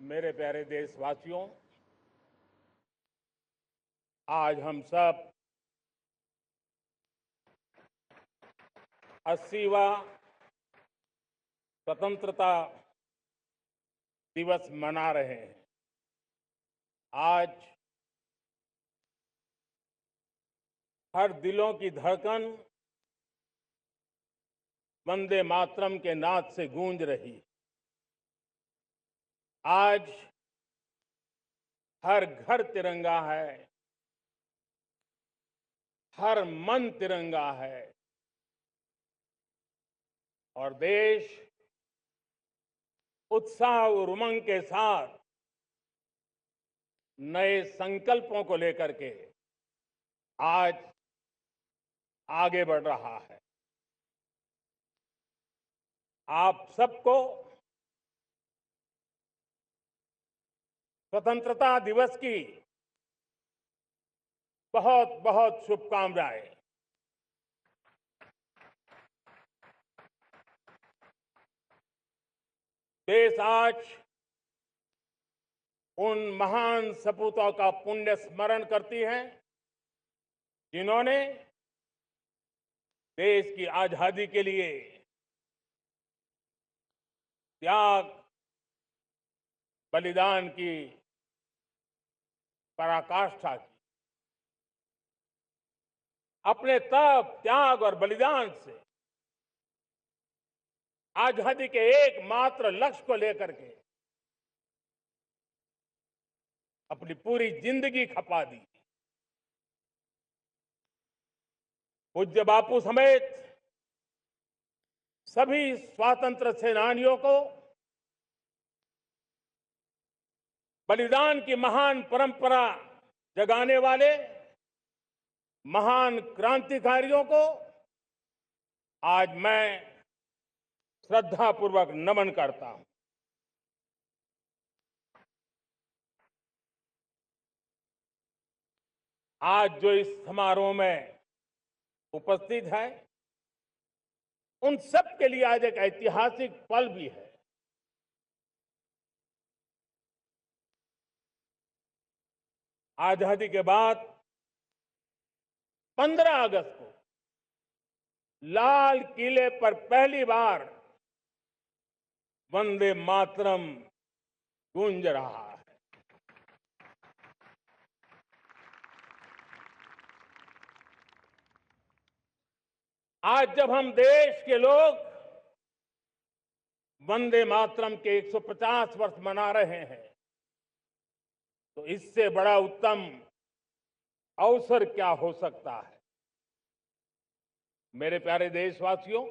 मेरे प्यारे देशवासियों, आज हम सब 80वां स्वतंत्रता दिवस मना रहे हैं। आज हर दिलों की धड़कन वंदे मातरम के नाद से गूंज रही है। आज हर घर तिरंगा है, हर मन तिरंगा है और देश उत्साह और उमंग के साथ नए संकल्पों को लेकर के आज आगे बढ़ रहा है। आप सबको स्वतंत्रता दिवस की बहुत बहुत शुभकामनाएं। देश आज उन महान सपूतों का पुण्य स्मरण करती है जिन्होंने देश की आजादी के लिए त्याग बलिदान की पराकाष्ठा की। अपने तप त्याग और बलिदान से आजादी के एकमात्र लक्ष्य को लेकर के अपनी पूरी जिंदगी खपा दी। पूज्य बापू समेत सभी स्वातंत्र सेनानियों को बलिदान की महान परंपरा जगाने वाले महान क्रांतिकारियों को आज मैं श्रद्धापूर्वक नमन करता हूं। आज जो इस समारोह में उपस्थित है उन सब के लिए आज एक ऐतिहासिक पल भी है। आजादी के बाद 15 अगस्त को लाल किले पर पहली बार वंदे मातरम गूंज रहा है। आज जब हम देश के लोग वंदे मातरम के 150 वर्ष मना रहे हैं तो इससे बड़ा उत्तम अवसर क्या हो सकता है। मेरे प्यारे देशवासियों,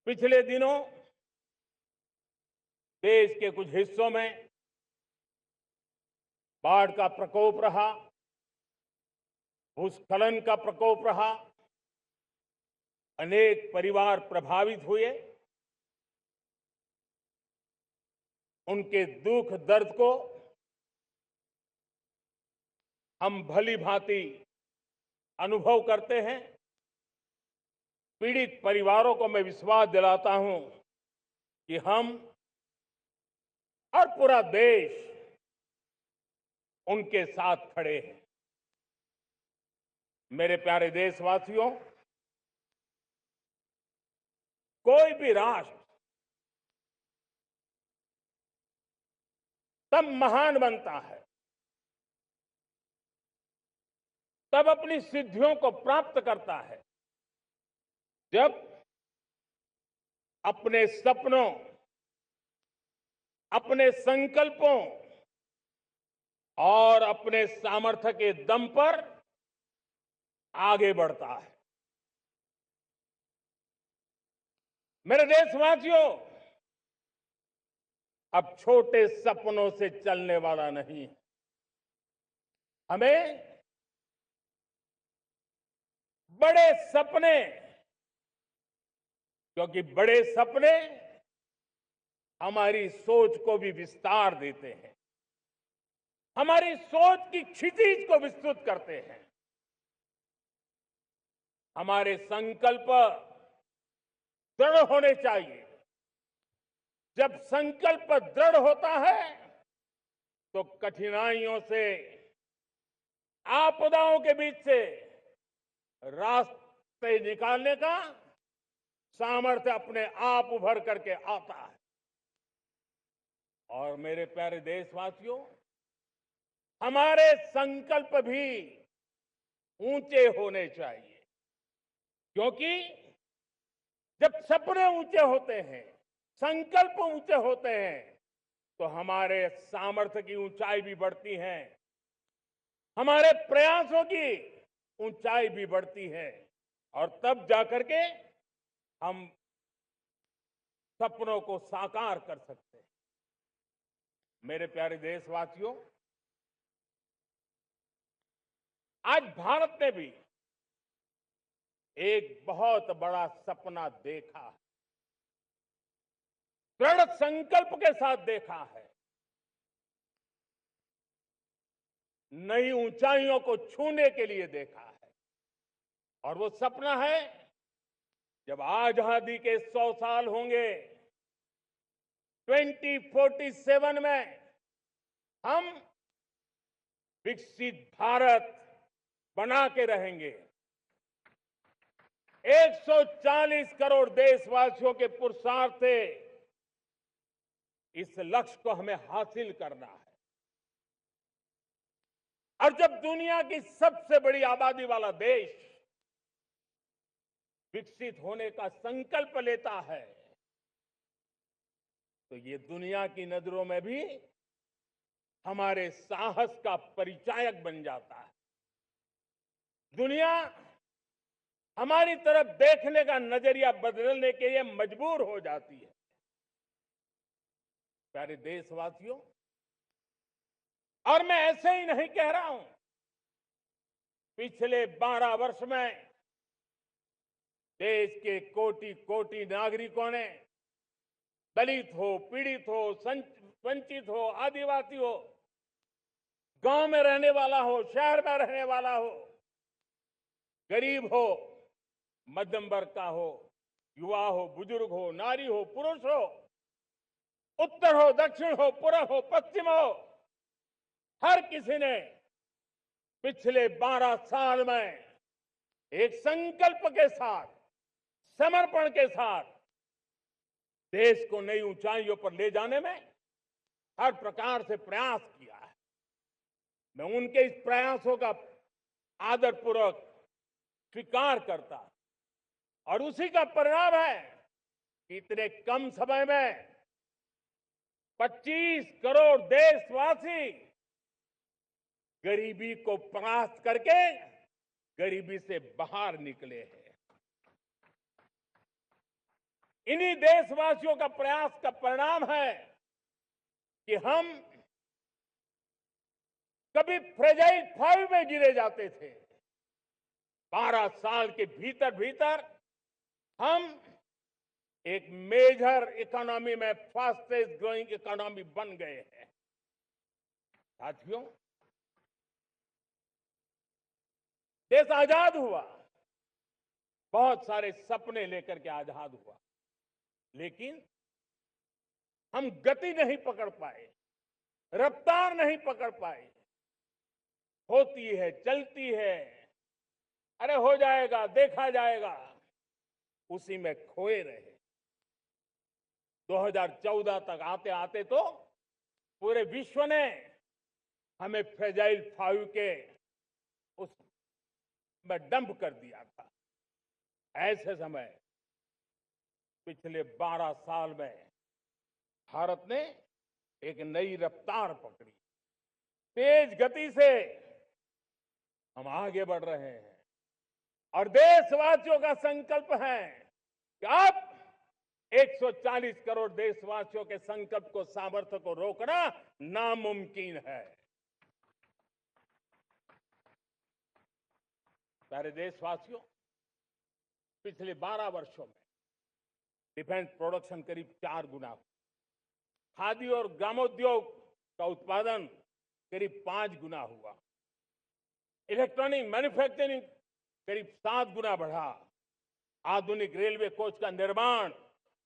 पिछले दिनों देश के कुछ हिस्सों में बाढ़ का प्रकोप रहा, भूस्खलन का प्रकोप रहा, अनेक परिवार प्रभावित हुए। उनके दुख दर्द को हम भली भांति अनुभव करते हैं। पीड़ित परिवारों को मैं विश्वास दिलाता हूं कि हम और पूरा देश उनके साथ खड़े हैं। मेरे प्यारे देशवासियों, कोई भी राष्ट्र तब महान बनता है, तब अपनी सिद्धियों को प्राप्त करता है जब अपने सपनों, अपने संकल्पों और अपने सामर्थ्य के दम पर आगे बढ़ता है। मेरे देशवासियों, अब छोटे सपनों से चलने वाला नहीं है। हमें बड़े सपने, क्योंकि बड़े सपने हमारी सोच को भी विस्तार देते हैं, हमारी सोच की क्षितिज को विस्तृत करते हैं। हमारे संकल्प दृढ़ होने चाहिए, जब संकल्प दृढ़ होता है तो कठिनाइयों से, आपदाओं के बीच से रास्ते निकालने का सामर्थ्य अपने आप उभर करके आता है। और मेरे प्यारे देशवासियों, हमारे संकल्प भी ऊंचे होने चाहिए, क्योंकि जब सपने ऊंचे होते हैं, संकल्प ऊंचे होते हैं, तो हमारे सामर्थ्य की ऊंचाई भी बढ़ती है, हमारे प्रयासों की ऊंचाई भी बढ़ती है, और तब जाकर के हम सपनों को साकार कर सकते हैं। मेरे प्यारे देशवासियों, आज भारत ने भी एक बहुत बड़ा सपना देखा है, दृढ़ संकल्प के साथ देखा है, नई ऊंचाइयों को छूने के लिए देखा है। और वो सपना है, जब आजादी के 100 साल होंगे, 2047 में हम विकसित भारत बना के रहेंगे। 140 करोड़ देशवासियों के पुरुषार्थ से इस लक्ष्य को हमें हासिल करना है। और जब दुनिया की सबसे बड़ी आबादी वाला देश विकसित होने का संकल्प लेता है, तो ये दुनिया की नजरों में भी हमारे साहस का परिचायक बन जाता है। दुनिया हमारी तरफ देखने का नजरिया बदलने के लिए मजबूर हो जाती है। प्यारे देशवासियों, और मैं ऐसे ही नहीं कह रहा हूं, पिछले 12 वर्ष में देश के कोटि कोटि नागरिकों ने, दलित हो, पीड़ित हो, वंचित हो, आदिवासी हो, गांव में रहने वाला हो, शहर में रहने वाला हो, गरीब हो, मध्यम वर्ग का हो, युवा हो, बुजुर्ग हो, नारी हो, पुरुष हो, उत्तर हो, दक्षिण हो, पूर्व हो, पश्चिम हो, हर किसी ने पिछले 12 साल में एक संकल्प के साथ, समर्पण के साथ देश को नई ऊंचाइयों पर ले जाने में हर प्रकार से प्रयास किया है। मैं उनके इस प्रयासों का आदरपूर्वक स्वीकार करता, और उसी का परिणाम है कि इतने कम समय में 25 करोड़ देशवासी गरीबी को परास्त करके गरीबी से बाहर निकले हैं। इन्हीं देशवासियों का प्रयास का परिणाम है कि हम कभी फ्रेजाइल 5 में गिरे जाते थे। 12 साल के भीतर भीतर हम एक मेजर इकोनॉमी में फास्टेस्ट ग्रोइंग इकोनॉमी बन गए हैं। साथियों, देश आजाद हुआ, बहुत सारे सपने लेकर के आजाद हुआ, लेकिन हम गति नहीं पकड़ पाए, रफ्तार नहीं पकड़ पाए। होती है, चलती है, अरे हो जाएगा, देखा जाएगा, उसी में खोए रहे। 2014 तक आते आते तो पूरे विश्व ने हमें फ्रेजाइल 5 के उस में डंप कर दिया था। ऐसे समय पिछले 12 साल में भारत ने एक नई रफ्तार पकड़ी, तेज गति से हम आगे बढ़ रहे हैं। और देशवासियों का संकल्प है कि अब 140 करोड़ देशवासियों के संकल्प को, सामर्थ्य को रोकना नामुमकिन है। प्यारे देशवासियों, पिछले 12 वर्षों में डिफेंस प्रोडक्शन करीब 4 गुना हुआ, खादी और ग्रामोद्योग का उत्पादन करीब 5 गुना हुआ, इलेक्ट्रॉनिक मैन्युफैक्चरिंग करीब 7 गुना बढ़ा, आधुनिक रेलवे कोच का निर्माण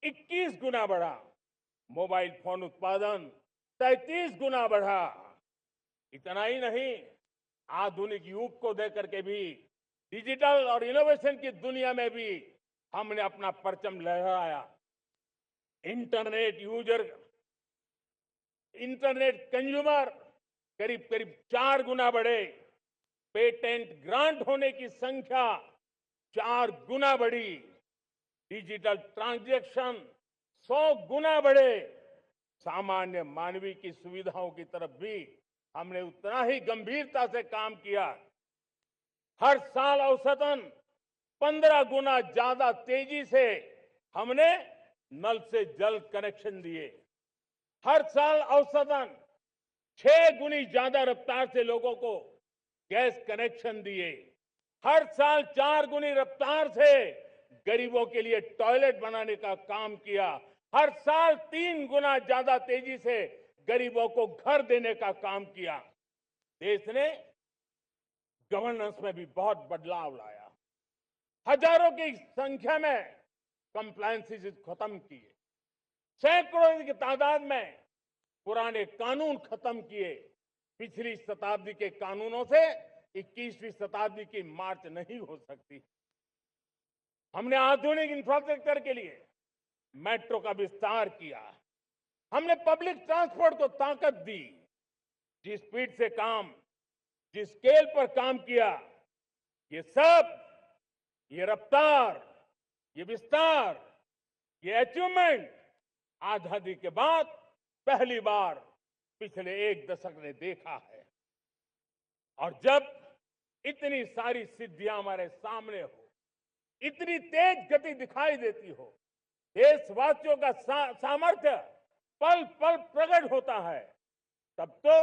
21 गुना बढ़ा, मोबाइल फोन उत्पादन 33 गुना बढ़ा। इतना ही नहीं, आधुनिक युग को देकर के भी डिजिटल और इनोवेशन की दुनिया में भी हमने अपना परचम लहराया। इंटरनेट यूजर, इंटरनेट कंज्यूमर करीब करीब 4 गुना बढ़े। पेटेंट ग्रांट होने की संख्या 4 गुना बढ़ी। डिजिटल ट्रांजैक्शन 100 गुना बढ़े। सामान्य मानवीय की सुविधाओं की तरफ भी हमने उतना ही गंभीरता से काम किया। हर साल औसतन 15 गुना ज्यादा तेजी से हमने नल से जल कनेक्शन दिए। हर साल औसतन 6 गुनी ज्यादा रफ्तार से लोगों को गैस कनेक्शन दिए। हर साल 4 गुनी रफ्तार से गरीबों के लिए टॉयलेट बनाने का काम किया। हर साल 3 गुना ज्यादा तेजी से गरीबों को घर देने का काम किया। देश ने गवर्नेंस में भी बहुत बदलाव लाया। हजारों की संख्या में कंप्लायंसेस खत्म किए। सैकड़ों की तादाद में पुराने कानून खत्म किए। पिछली शताब्दी के कानूनों से 21वीं शताब्दी की मार्च नहीं हो सकती। हमने आधुनिक इंफ्रास्ट्रक्चर के लिए मेट्रो का विस्तार किया। हमने पब्लिक ट्रांसपोर्ट को ताकत दी। जिस स्पीड से काम, जिस स्केल पर काम किया, ये सब, ये रफ्तार, ये विस्तार, ये अचीवमेंट आजादी के बाद पहली बार पिछले 1 दशक ने देखा है। और जब इतनी सारी सिद्धियां हमारे सामने हो, इतनी तेज गति दिखाई देती हो, देशवासियों का सामर्थ्य पल पल प्रकट होता है, तब तो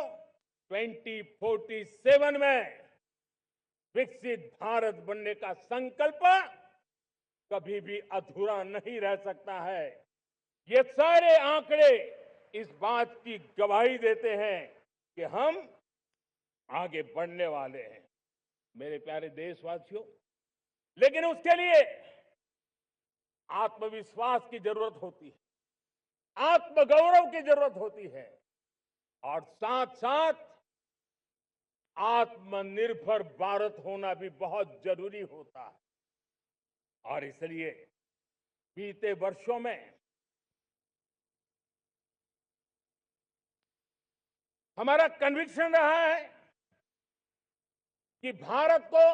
2047 में विकसित भारत बनने का संकल्प कभी भी अधूरा नहीं रह सकता है। ये सारे आंकड़े इस बात की गवाही देते हैं कि हम आगे बढ़ने वाले हैं। मेरे प्यारे देशवासियों, लेकिन उसके लिए आत्मविश्वास की जरूरत होती है, आत्मगौरव की जरूरत होती है, और साथ साथ आत्मनिर्भर भारत होना भी बहुत जरूरी होता है। और इसलिए बीते वर्षों में हमारा कन्विक्शन रहा है कि भारत को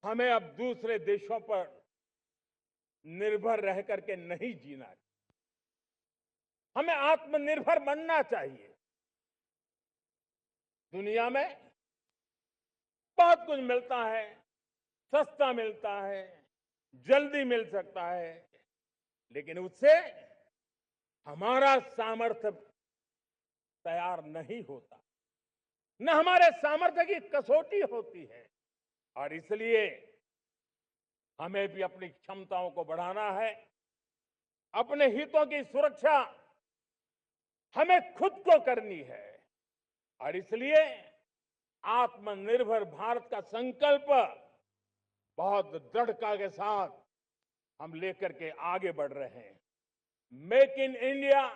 हमें अब दूसरे देशों पर निर्भर रह करके नहीं जीना है। हमें आत्मनिर्भर बनना चाहिए। दुनिया में बहुत कुछ मिलता है, सस्ता मिलता है, जल्दी मिल सकता है, लेकिन उससे हमारा सामर्थ्य तैयार नहीं होता, न हमारे सामर्थ्य की कसौटी होती है। और इसलिए हमें भी अपनी क्षमताओं को बढ़ाना है। अपने हितों की सुरक्षा हमें खुद को करनी है। और इसलिए आत्मनिर्भर भारत का संकल्प बहुत दृढ़ता के साथ हम लेकर के आगे बढ़ रहे हैं। मेक इन इंडिया,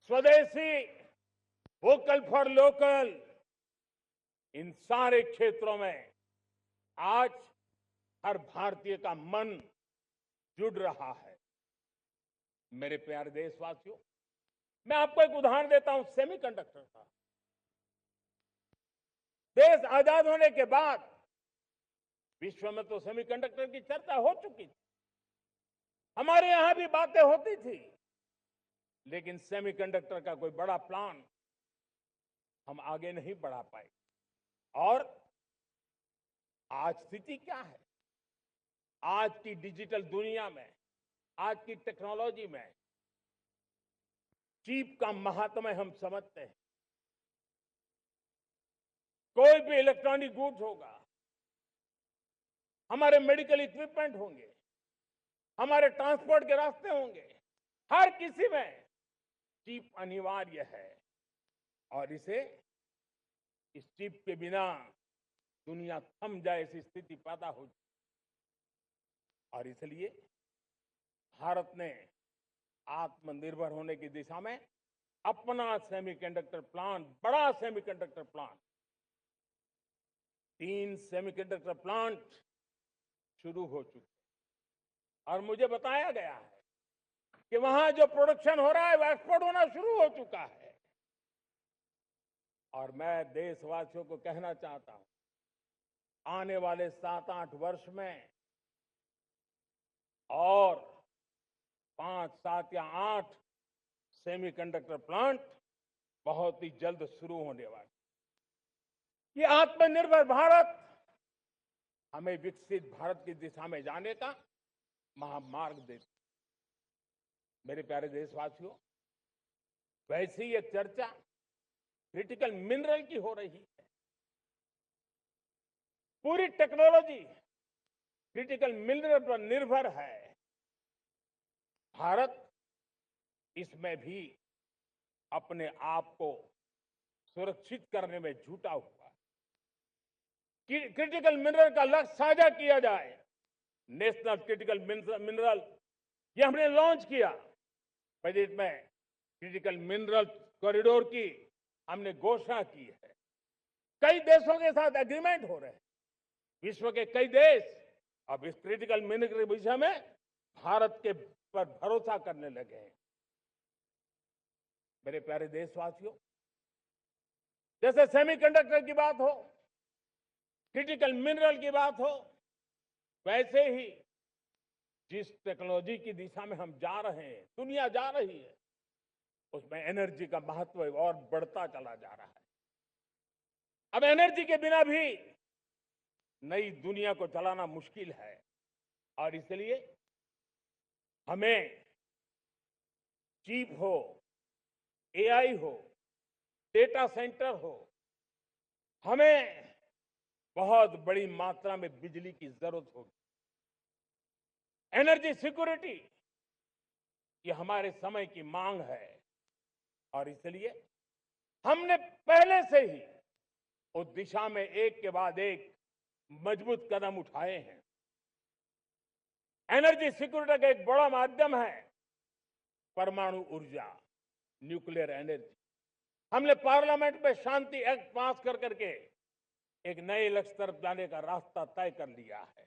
स्वदेशी, वोकल फॉर लोकल, इन सारे क्षेत्रों में आज हर भारतीय का मन जुड़ रहा है। मेरे प्यारे देशवासियों, मैं आपको एक उदाहरण देता हूं सेमीकंडक्टर का। देश आजाद होने के बाद विश्व में तो सेमीकंडक्टर की चर्चा हो चुकी थी, हमारे यहां भी बातें होती थी, लेकिन सेमीकंडक्टर का कोई बड़ा प्लान हम आगे नहीं बढ़ा पाए। और आज स्थिति क्या है? आज की डिजिटल दुनिया में, आज की टेक्नोलॉजी में चिप का महात्म्य हम समझते हैं। कोई भी इलेक्ट्रॉनिक गुड्स होगा, हमारे मेडिकल इक्विपमेंट होंगे, हमारे ट्रांसपोर्ट के रास्ते होंगे, हर किसी में चिप अनिवार्य है। और इस चिप के बिना दुनिया थम जाए ऐसी स्थिति पैदा हो। और इसलिए भारत ने आत्मनिर्भर होने की दिशा में अपना सेमीकंडक्टर प्लांट, बड़ा सेमीकंडक्टर प्लांट, 3 सेमीकंडक्टर प्लांट शुरू हो चुके हैं। और मुझे बताया गया है कि वहां जो प्रोडक्शन हो रहा है वो एक्सपोर्ट होना शुरू हो चुका है। और मैं देशवासियों को कहना चाहता हूं, आने वाले 7-8 वर्ष में और 5, 7 या 8 सेमीकंडक्टर प्लांट बहुत ही जल्द शुरू होने वाले। ये आत्मनिर्भर भारत हमें विकसित भारत की दिशा में जाने का महामार्ग देती। मेरे प्यारे देशवासियों, वैसे ही एक चर्चा क्रिटिकल मिनरल की हो रही है। पूरी टेक्नोलॉजी क्रिटिकल मिनरल पर निर्भर है। भारत इसमें भी अपने आप को सुरक्षित करने में जुटा हुआ है। क्रिटिकल मिनरल का लक्ष्य साझा किया जाए। नेशनल क्रिटिकल मिनरल ये हमने लॉन्च किया। बजट में क्रिटिकल मिनरल कॉरिडोर की हमने घोषणा की है। कई देशों के साथ एग्रीमेंट हो रहे हैं। विश्व के कई देश अब इस क्रिटिकल मिनरल के विषय में भारत के पर भरोसा करने लगे हैं। मेरे प्यारे देशवासियों, जैसे सेमीकंडक्टर की बात हो, क्रिटिकल मिनरल की बात हो, वैसे ही जिस टेक्नोलॉजी की दिशा में हम जा रहे हैं, दुनिया जा रही है, उसमें एनर्जी का महत्व और बढ़ता चला जा रहा है। अब एनर्जी के बिना भी नई दुनिया को चलाना मुश्किल है। और इसलिए हमें चिप हो, एआई हो, डेटा सेंटर हो, हमें बहुत बड़ी मात्रा में बिजली की जरूरत होगी। एनर्जी सिक्योरिटी ये हमारे समय की मांग है। और इसलिए हमने पहले से ही उस दिशा में एक के बाद एक मजबूत कदम उठाए हैं। एनर्जी सिक्योरिटी का एक बड़ा माध्यम है परमाणु ऊर्जा, न्यूक्लियर एनर्जी। हमने पार्लियामेंट में शांति एक्ट पास कर करके एक नए लक्ष्य तरफ जाने का रास्ता तय कर लिया है।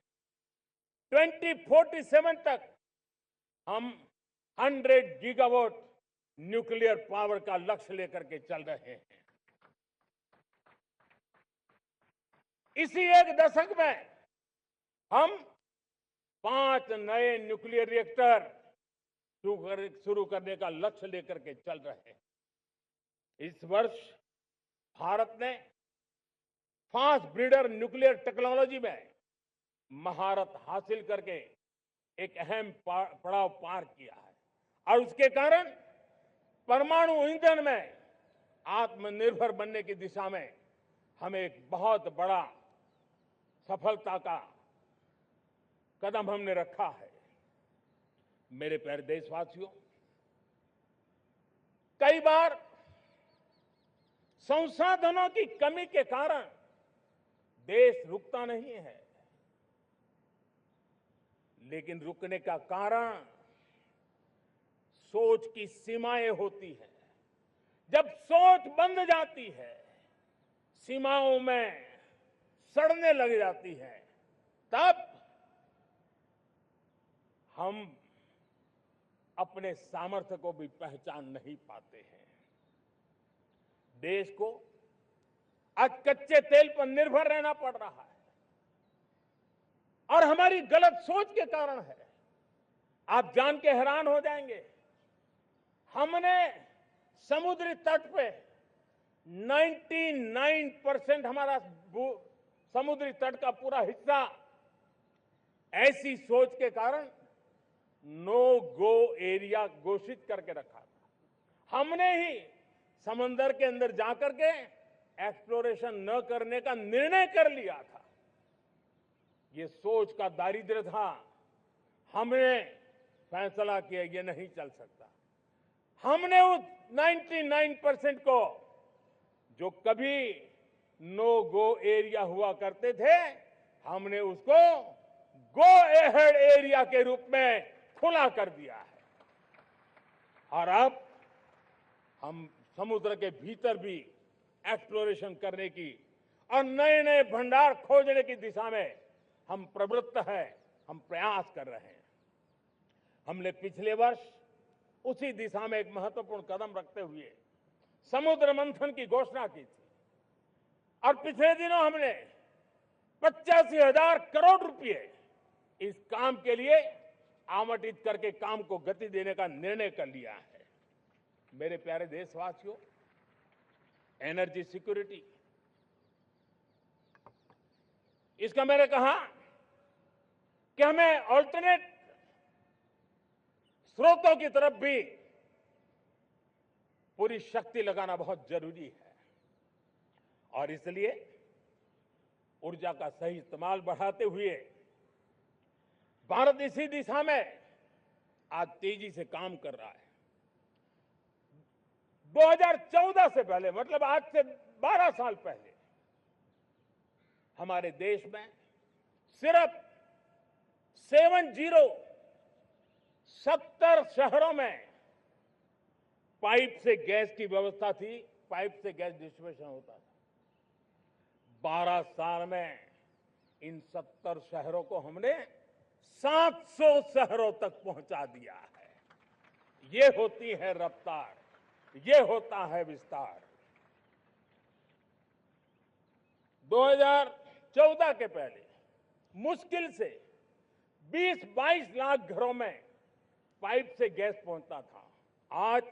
2047 तक हम 100 गीगावाट न्यूक्लियर पावर का लक्ष्य लेकर के चल रहे हैं। इसी एक दशक में हम 5 नए न्यूक्लियर रिएक्टर शुरू करने का लक्ष्य लेकर के चल रहे हैं। इस वर्ष भारत ने फास्ट ब्रीडर न्यूक्लियर टेक्नोलॉजी में महारत हासिल करके एक अहम पड़ाव पार किया है। और उसके कारण परमाणु ईंधन में आत्मनिर्भर बनने की दिशा में हमें एक बहुत बड़ा सफलता का कदम हमने रखा है। मेरे प्यारे देशवासियों, कई बार संसाधनों की कमी के कारण देश रुकता नहीं है, लेकिन रुकने का कारण सोच की सीमाएं होती हैं। जब सोच बंद जाती है, सीमाओं में सड़ने लग जाती है, तब हम अपने सामर्थ्य को भी पहचान नहीं पाते हैं। देश को आज कच्चे तेल पर निर्भर रहना पड़ रहा है और हमारी गलत सोच के कारण है। आप जान के हैरान हो जाएंगे, हमने समुद्री तट पे 99% हमारा समुद्री तट का पूरा हिस्सा ऐसी सोच के कारण नो गो एरिया घोषित करके रखा था। हमने ही समंदर के अंदर जाकर के एक्सप्लोरेशन न करने का निर्णय कर लिया था। ये सोच का दारिद्र्य था। हमने फैसला किया ये नहीं चल सकता। हमने उस 99% को, जो कभी नो गो एरिया हुआ करते थे, हमने उसको गो एहेड एरिया के रूप में खुला कर दिया है। और अब हम समुद्र के भीतर भी एक्सप्लोरेशन करने की और नए नए भंडार खोजने की दिशा में हम प्रवृत्त हैं, हम प्रयास कर रहे हैं। हमने पिछले वर्ष उसी दिशा में एक महत्वपूर्ण कदम रखते हुए समुद्र मंथन की घोषणा की थी और पिछले दिनों हमने 85,000 करोड़ रुपए इस काम के लिए आवंटित करके काम को गति देने का निर्णय कर लिया है। मेरे प्यारे देशवासियों, एनर्जी सिक्योरिटी, इसका मैंने कहा कि हमें ऑल्टरनेट स्रोतों की तरफ भी पूरी शक्ति लगाना बहुत जरूरी है और इसलिए ऊर्जा का सही इस्तेमाल बढ़ाते हुए भारत इसी दिशा में आज तेजी से काम कर रहा है। 2014 से पहले, मतलब आज से 12 साल पहले, हमारे देश में सिर्फ 70 शहरों में पाइप से गैस की व्यवस्था थी, पाइप से गैस डिस्ट्रीब्यूशन होता था। 12 साल में इन 70 शहरों को हमने 700 शहरों तक पहुंचा दिया है। ये होती है रफ्तार, ये होता है विस्तार। 2014 के पहले मुश्किल से 20-22 लाख घरों में पाइप से गैस पहुंचता था। आज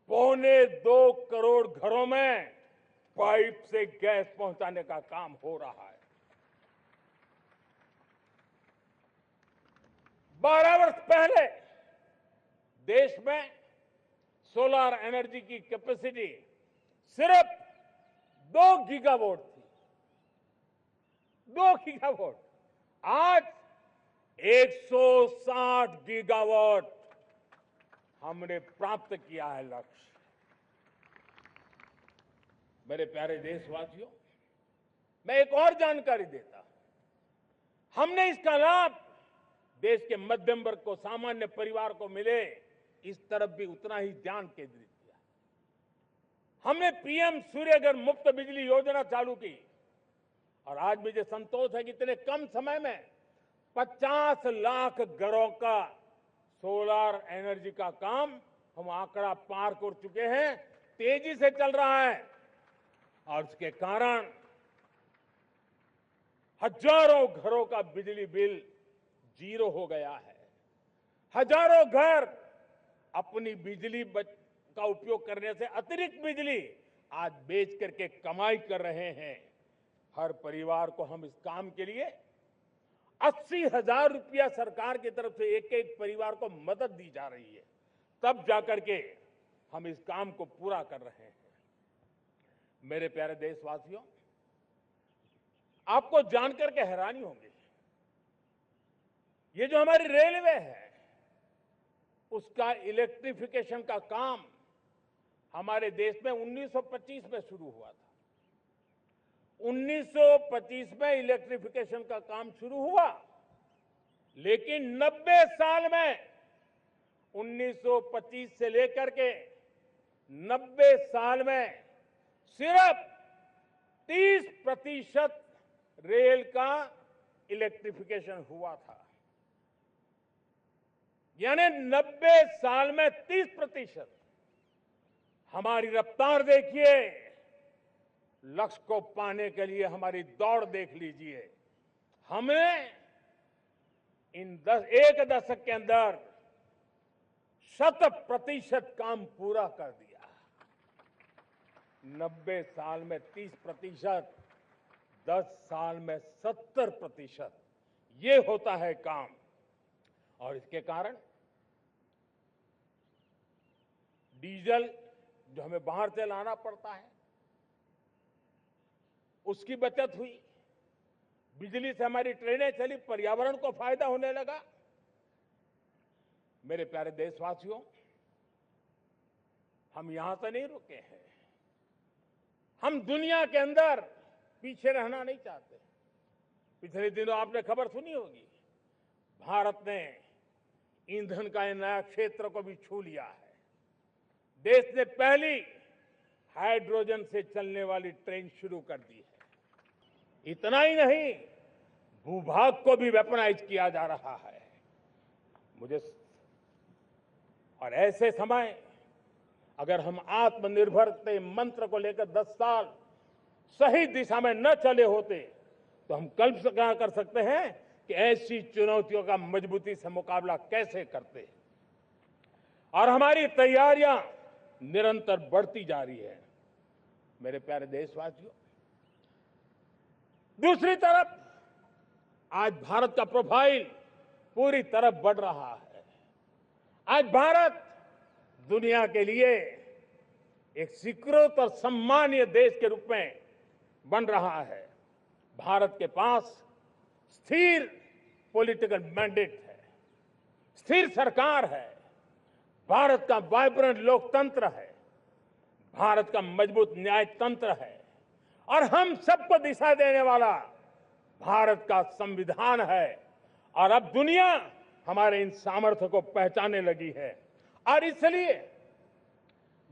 1.25 करोड़ घरों में पाइप से गैस पहुंचाने का काम हो रहा है। 12 वर्ष पहले देश में सोलर एनर्जी की कैपेसिटी सिर्फ 2 गीगावाट थी। 2 गीगावाट, आज 160 गीगावाट हमने प्राप्त किया है लक्ष्य। मेरे प्यारे देशवासियों, मैं एक और जानकारी देता हूं। हमने इसका लाभ देश के मध्यम वर्ग को, सामान्य परिवार को मिले, इस तरफ भी उतना ही ध्यान केंद्रित किया। हमने पीएम सूर्यघर मुफ्त बिजली योजना चालू की और आज मुझे संतोष है कि इतने कम समय में 50 लाख घरों का सोलर एनर्जी का काम हम आंकड़ा पार कर चुके हैं। तेजी से चल रहा है और इसके कारण हजारों घरों का बिजली बिल 0 हो गया है। हजारों घर अपनी बिजली का उपयोग करने से अतिरिक्त बिजली आज बेच करके कमाई कर रहे हैं। हर परिवार को हम इस काम के लिए 80,000 रुपया सरकार की तरफ से एक एक परिवार को मदद दी जा रही है, तब जाकर के हम इस काम को पूरा कर रहे हैं। मेरे प्यारे देशवासियों, आपको जानकर के हैरानी होगी, ये जो हमारी रेलवे है उसका इलेक्ट्रिफिकेशन का काम हमारे देश में 1925 में शुरू हुआ था। 1925 में इलेक्ट्रिफिकेशन का काम शुरू हुआ, लेकिन 90 साल में 1925 से लेकर के 90 साल में सिर्फ 30% रेल का इलेक्ट्रिफिकेशन हुआ था। यानी 90 साल में 30%। हमारी रफ्तार देखिए, लक्ष्य को पाने के लिए हमारी दौड़ देख लीजिए। हमने एक दशक के अंदर 100% काम पूरा कर दिया। 90 साल में 30%, 10 साल में 70%, ये होता है काम। और इसके कारण डीजल जो हमें बाहर से लाना पड़ता है उसकी बचत हुई, बिजली से हमारी ट्रेनें चली, पर्यावरण को फायदा होने लगा। मेरे प्यारे देशवासियों, हम यहां से नहीं रुके हैं। हम दुनिया के अंदर पीछे रहना नहीं चाहते। पिछले दिनों आपने खबर सुनी होगी, भारत ने ईंधन का नया क्षेत्र को भी छू लिया है। देश ने पहली हाइड्रोजन से चलने वाली ट्रेन शुरू कर दी है। इतना ही नहीं, भूभाग को भी वेपनाइज किया जा रहा है। और ऐसे समय अगर हम आत्मनिर्भर के मंत्र को लेकर 10 साल सही दिशा में न चले होते तो हम कल्पना कर सकते हैं कि ऐसी चुनौतियों का मजबूती से मुकाबला कैसे करते। और हमारी तैयारियां निरंतर बढ़ती जा रही है। मेरे प्यारे देशवासियों, दूसरी तरफ आज भारत का प्रोफाइल पूरी तरफ बढ़ रहा है। आज भारत दुनिया के लिए एक स्वीकृत और सम्मानीय देश के रूप में बन रहा है। भारत के पास स्थिर पॉलिटिकल मैंडेट है, स्थिर सरकार है, भारत का वाइब्रेंट लोकतंत्र है, भारत का मजबूत न्याय तंत्र है और हम सबको दिशा देने वाला भारत का संविधान है। और अब दुनिया हमारे इन सामर्थ्य को पहचानने लगी है और इसलिए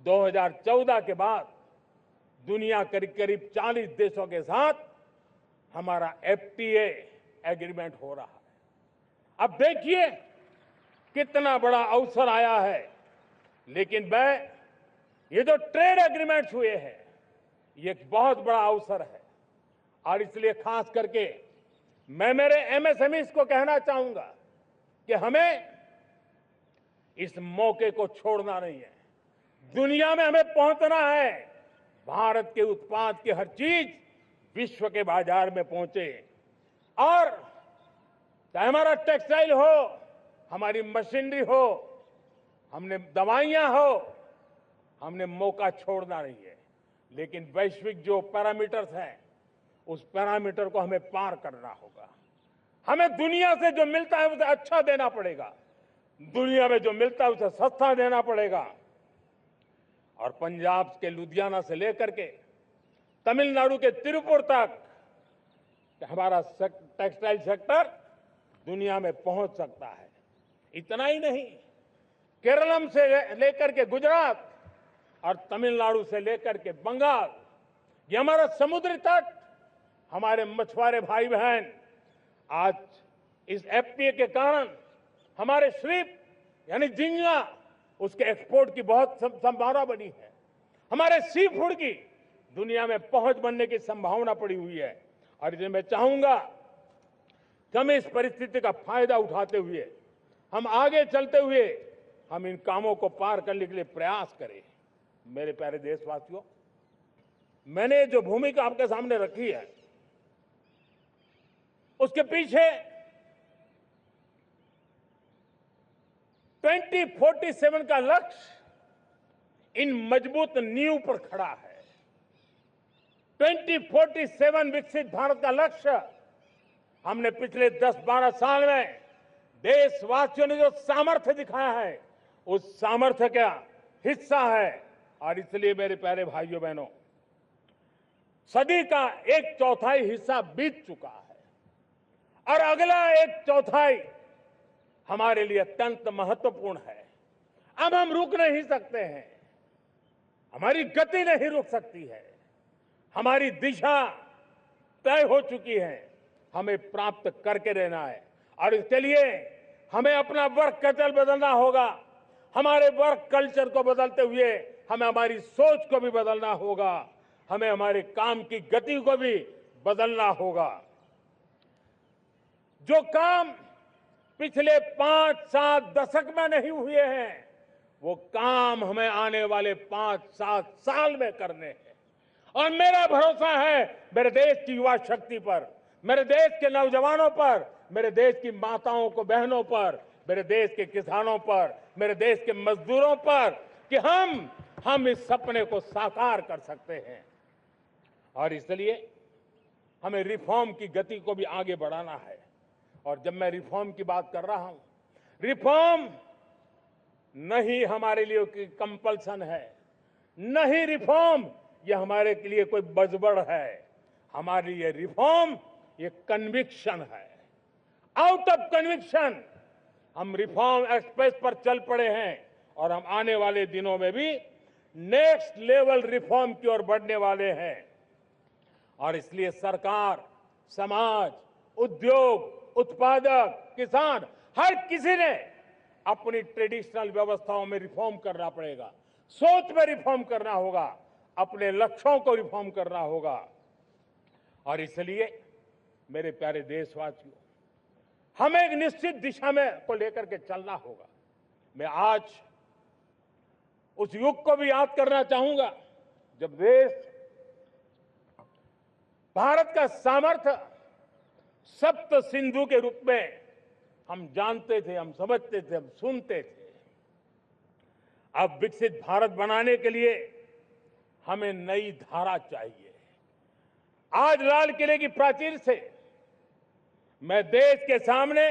2014 के बाद दुनिया करीब करीब 40 देशों के साथ हमारा एफटीए एग्रीमेंट हो रहा है। अब देखिए कितना बड़ा अवसर आया है। लेकिन ये जो ट्रेड एग्रीमेंट्स हुए हैं, ये एक बहुत बड़ा अवसर है और इसलिए खास करके मैं मेरे एमएसएमईज को कहना चाहूंगा कि हमें इस मौके को छोड़ना नहीं है। दुनिया में हमें पहुंचना है। भारत के उत्पाद की हर चीज विश्व के बाजार में पहुंचे और चाहे हमारा टेक्सटाइल हो, हमारी मशीनरी हो, हमने दवाइयां हो, हमने मौका छोड़ना नहीं है। लेकिन वैश्विक जो पैरामीटर्स हैं, उस पैरामीटर को हमें पार करना होगा। हमें दुनिया से जो मिलता है उसे अच्छा देना पड़ेगा, दुनिया में जो मिलता है उसे सस्ता देना पड़ेगा। और पंजाब के लुधियाना से लेकर के तमिलनाडु के तिरुपुर तक हमारा टेक्सटाइल सेक्टर दुनिया में पहुंच सकता है। इतना ही नहीं, केरलम से लेकर के गुजरात और तमिलनाडु से लेकर के बंगाल, ये हमारा समुद्री तट, हमारे मछुआरे भाई बहन आज इस एफटीए के कारण हमारे श्रिप यानी झींगा, उसके एक्सपोर्ट की बहुत संभावना बनी है। हमारे सी फूड की दुनिया में पहुंच बनने की संभावना पड़ी हुई है। और इसलिए मैं चाहूंगा कि हम इस परिस्थिति का फायदा उठाते हुए, हम आगे चलते हुए, हम इन कामों को पार करने के लिए प्रयास करें। मेरे प्यारे देशवासियों, मैंने जो भूमिका आपके सामने रखी है, उसके पीछे 2047 का लक्ष्य इन मजबूत नींव पर खड़ा है। 2047 विकसित भारत का लक्ष्य हमने पिछले 10-12 साल में देशवासियों ने जो सामर्थ्य दिखाया है, उस सामर्थ्य का हिस्सा है। और इसलिए मेरे प्यारे भाइयों बहनों, सदी का 1/4 हिस्सा बीत चुका है और अगला 1/4 हमारे लिए अत्यंत महत्वपूर्ण है। अब हम रुक नहीं सकते हैं, हमारी गति नहीं रुक सकती है, हमारी दिशा तय हो चुकी है, हमें प्राप्त करके रहना है। और इसके लिए हमें अपना वर्क कल्चर बदलना होगा। हमारे वर्क कल्चर को बदलते हुए हमें हमारी सोच को भी बदलना होगा, हमें हमारे काम की गति को भी बदलना होगा। जो काम पिछले 5-7 दशक में नहीं हुए हैं, वो काम हमें आने वाले 5-7 साल में करने हैं। और मेरा भरोसा है मेरे देश की युवा शक्ति पर, मेरे देश के नौजवानों पर, मेरे देश की माताओं को बहनों पर, मेरे देश के किसानों पर, मेरे देश के मजदूरों पर कि हम इस सपने को साकार कर सकते हैं। और इसलिए हमें रिफॉर्म की गति को भी आगे बढ़ाना है। और जब मैं रिफॉर्म की बात कर रहा हूं, रिफॉर्म नहीं हमारे लिए कोई कंपल्सन है, नहीं रिफॉर्म ये हमारे के लिए कोई बजबड़ है। हमारे लिए रिफॉर्म ये कन्विक्शन है। आउट ऑफ कन्विक्शन हम रिफॉर्म एक्सप्रेस पर चल पड़े हैं और हम आने वाले दिनों में भी नेक्स्ट लेवल रिफॉर्म की ओर बढ़ने वाले हैं। और इसलिए सरकार, समाज, उद्योग, उत्पादक, किसान, हर किसी ने अपनी ट्रेडिशनल व्यवस्थाओं में रिफॉर्म करना पड़ेगा, सोच में रिफॉर्म करना होगा, अपने लक्ष्यों को रिफॉर्म करना होगा। और इसलिए मेरे प्यारे देशवासियों, हमें एक निश्चित दिशा में को लेकर के चलना होगा। मैं आज उस युग को भी याद करना चाहूंगा जब देश, भारत का सामर्थ्य सप्त सिंधु के रूप में हम जानते थे, हम समझते थे, हम सुनते थे। अब विकसित भारत बनाने के लिए हमें नई धारा चाहिए। आज लाल किले की प्राचीर से मैं देश के सामने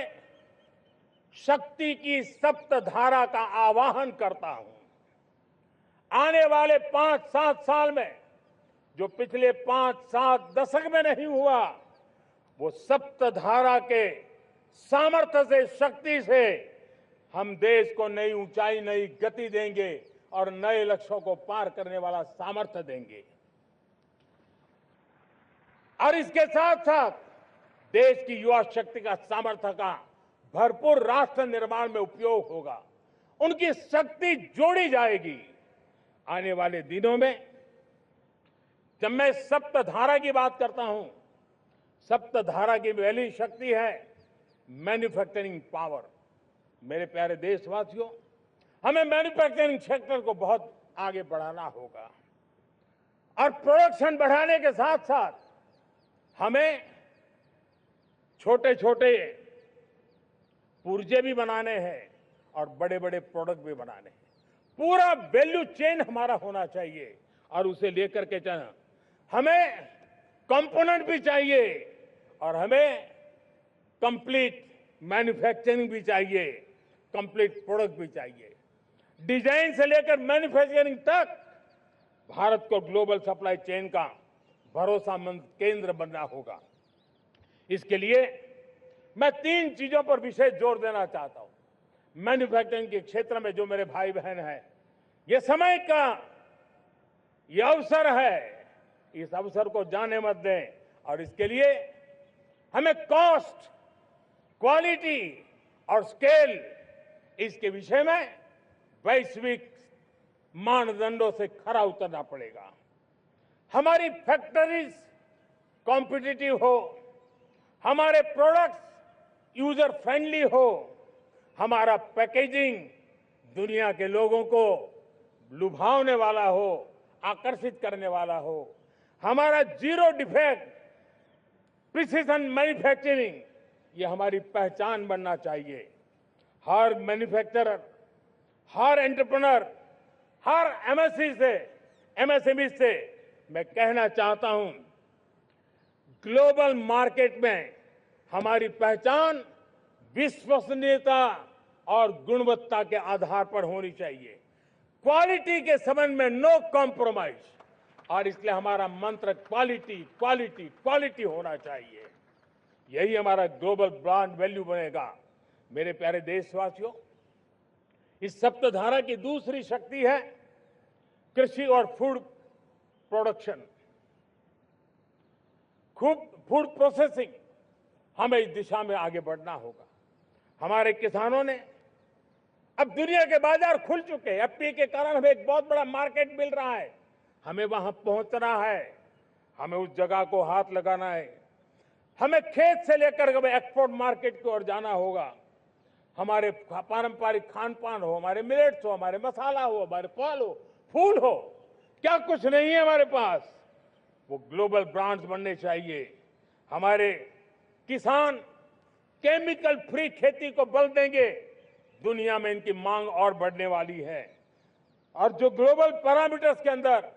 शक्ति की सप्त धारा का आह्वान करता हूं। आने वाले 5-7 साल में जो पिछले 5-7 दशक में नहीं हुआ, वो सप्त धारा के सामर्थ्य से, शक्ति से हम देश को नई ऊंचाई, नई गति देंगे और नए लक्ष्यों को पार करने वाला सामर्थ्य देंगे। और इसके साथ साथ देश की युवा शक्ति का सामर्थ्य का भरपूर राष्ट्र निर्माण में उपयोग होगा, उनकी शक्ति जोड़ी जाएगी। आने वाले दिनों में जब मैं सप्तधारा की बात करता हूं, सप्तधारा की पहली शक्ति है मैन्युफैक्चरिंग पावर। मेरे प्यारे देशवासियों, हमें मैन्युफैक्चरिंग सेक्टर को बहुत आगे बढ़ाना होगा और प्रोडक्शन बढ़ाने के साथ साथ हमें छोटे छोटे पुर्जे भी बनाने हैं और बड़े बड़े प्रोडक्ट भी बनाने हैं। पूरा वैल्यू चेन हमारा होना चाहिए और उसे लेकर के चलना। हमें कंपोनेंट भी चाहिए और हमें कंप्लीट मैन्युफैक्चरिंग भी चाहिए, कंप्लीट प्रोडक्ट भी चाहिए। डिजाइन से लेकर मैन्युफैक्चरिंग तक भारत को ग्लोबल सप्लाई चेन का भरोसामंद केंद्र बनना होगा। इसके लिए मैं 3 चीजों पर विशेष जोर देना चाहता हूं। मैन्युफैक्चरिंग के क्षेत्र में जो मेरे भाई बहन हैं, ये समय का ये अवसर है, इस अवसर को जाने मत दें। और इसके लिए हमें कॉस्ट, क्वालिटी और स्केल, इसके विषय में वैश्विक मानदंडों से खरा उतरना पड़ेगा। हमारी फैक्ट्रीज कॉम्पिटिटिव हो, हमारे प्रोडक्ट्स यूजर फ्रेंडली हो, हमारा पैकेजिंग दुनिया के लोगों को लुभावने वाला हो, आकर्षित करने वाला हो, हमारा जीरो डिफेक्ट प्रिसिजन मैन्युफैक्चरिंग, ये हमारी पहचान बनना चाहिए। हर मैन्युफैक्चरर, हर एंटरप्रेन्योर, हर एमएसएमई से मैं कहना चाहता हूं, ग्लोबल मार्केट में हमारी पहचान विश्वसनीयता और गुणवत्ता के आधार पर होनी चाहिए। क्वालिटी के संबंध में नो कॉम्प्रोमाइज, और इसलिए हमारा मंत्र क्वालिटी, क्वालिटी, क्वालिटी होना चाहिए। यही हमारा ग्लोबल ब्रांड वैल्यू बनेगा। मेरे प्यारे देशवासियों, इस सप्तधारा की दूसरी शक्ति है कृषि और फूड प्रोडक्शन, फूड प्रोसेसिंग। हमें इस दिशा में आगे बढ़ना होगा। हमारे किसानों ने, अब दुनिया के बाजार खुल चुके हैं, एफपीए के कारण हमें एक बहुत बड़ा मार्केट मिल रहा है। हमें वहां पहुंचना है, हमें उस जगह को हाथ लगाना है। हमें खेत से लेकर एक्सपोर्ट मार्केट की ओर जाना होगा। हमारे पारंपरिक खान पान हो, हमारे मिलेट्स हो, हमारे मसाला हो, हमारे फल हो, फूल हो, क्या कुछ नहीं है हमारे पास, वो ग्लोबल ब्रांड्स बनने चाहिए। हमारे किसान केमिकल फ्री खेती को बल देंगे, दुनिया में इनकी मांग और बढ़ने वाली है। और जो ग्लोबल पैरामीटर्स के अंदर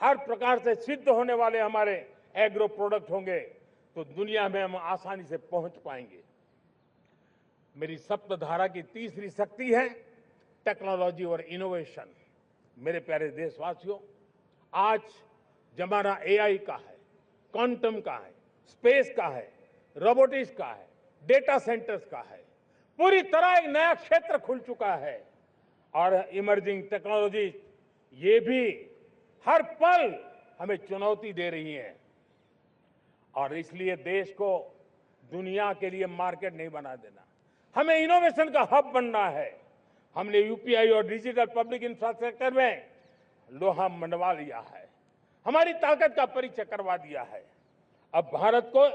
हर प्रकार से सिद्ध होने वाले हमारे एग्रो प्रोडक्ट होंगे, तो दुनिया में हम आसानी से पहुंच पाएंगे। मेरी सप्तधारा की तीसरी शक्ति है टेक्नोलॉजी और इनोवेशन। मेरे प्यारे देशवासियों, आज जमाना एआई का है, क्वांटम का है, स्पेस का है, रोबोटिक्स का है, डेटा सेंटर्स का है। पूरी तरह एक नया क्षेत्र खुल चुका है और इमर्जिंग टेक्नोलॉजी ये भी हर पल हमें चुनौती दे रही हैं और इसलिए देश को दुनिया के लिए मार्केट नहीं बना देना, हमें इनोवेशन का हब बनना है। हमने यूपीआई और डिजिटल पब्लिक इंफ्रास्ट्रक्चर में लोहा मनवा लिया है, हमारी ताकत का परिचय करवा दिया है। अब भारत को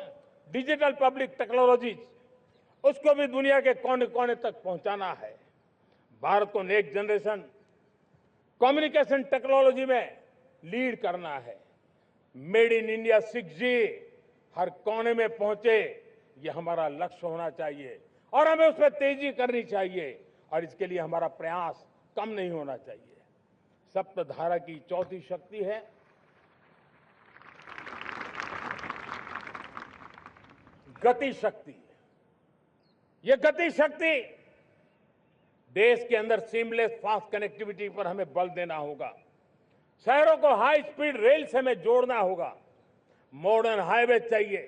डिजिटल पब्लिक टेक्नोलॉजीज उसको भी दुनिया के कोने कोने तक पहुंचाना है। भारत को नेक्स्ट जनरेशन कम्युनिकेशन टेक्नोलॉजी में लीड करना है। मेड इन इंडिया 6G हर कोने में पहुंचे, ये हमारा लक्ष्य होना चाहिए और हमें उसमें तेजी करनी चाहिए और इसके लिए हमारा प्रयास कम नहीं होना चाहिए। सप्तधारा की चौथी शक्ति है गति शक्ति। ये गति शक्ति देश के अंदर सीमलेस फास्ट कनेक्टिविटी पर हमें बल देना होगा। शहरों को हाई स्पीड रेल से हमें जोड़ना होगा। मॉडर्न हाईवे चाहिए,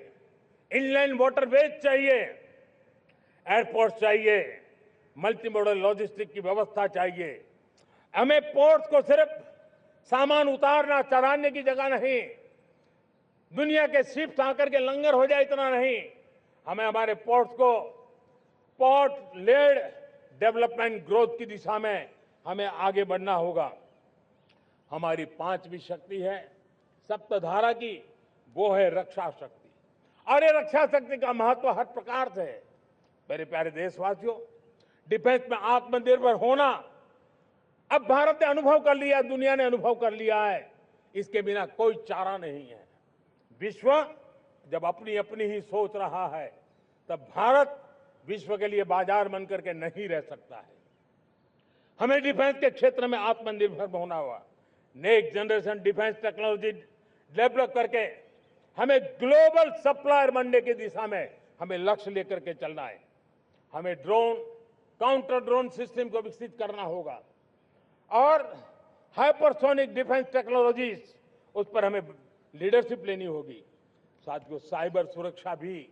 इनलैंड वाटरवेज चाहिए, एयरपोर्ट चाहिए, मल्टी मॉडल लॉजिस्टिक की व्यवस्था चाहिए। हमें पोर्ट्स को सिर्फ सामान उतारना चढ़ाने की जगह नहीं, दुनिया के शिप्स आकर के लंगर हो जाए इतना नहीं, हमें हमारे पोर्ट्स को पोर्ट लेड डेवलपमेंट ग्रोथ की दिशा में हमें आगे बढ़ना होगा। हमारी पांचवी शक्ति है सप्तधारा की, वो है रक्षा शक्ति। और ये रक्षा शक्ति का महत्व हर प्रकार से है। मेरे प्यारे देशवासियों, डिफेंस में आत्मनिर्भर होना अब भारत ने अनुभव कर लिया, दुनिया ने अनुभव कर लिया है, इसके बिना कोई चारा नहीं है। विश्व जब अपनी अपनी ही सोच रहा है तब भारत विश्व के लिए बाजार बन करके नहीं रह सकता है। हमें डिफेंस के क्षेत्र में आत्मनिर्भर होना होगा। Next generation defence technology develop करके हमें ग्लोबल सप्लायर बनने की दिशा में हमें लक्ष्य लेकर के चलना है। हमें ड्रोन, काउंटर ड्रोन सिस्टम को विकसित करना होगा और हाइपरसोनिक डिफेंस टेक्नोलॉजीज उस पर हमें लीडरशिप लेनी होगी। साथियों, साइबर सुरक्षा भी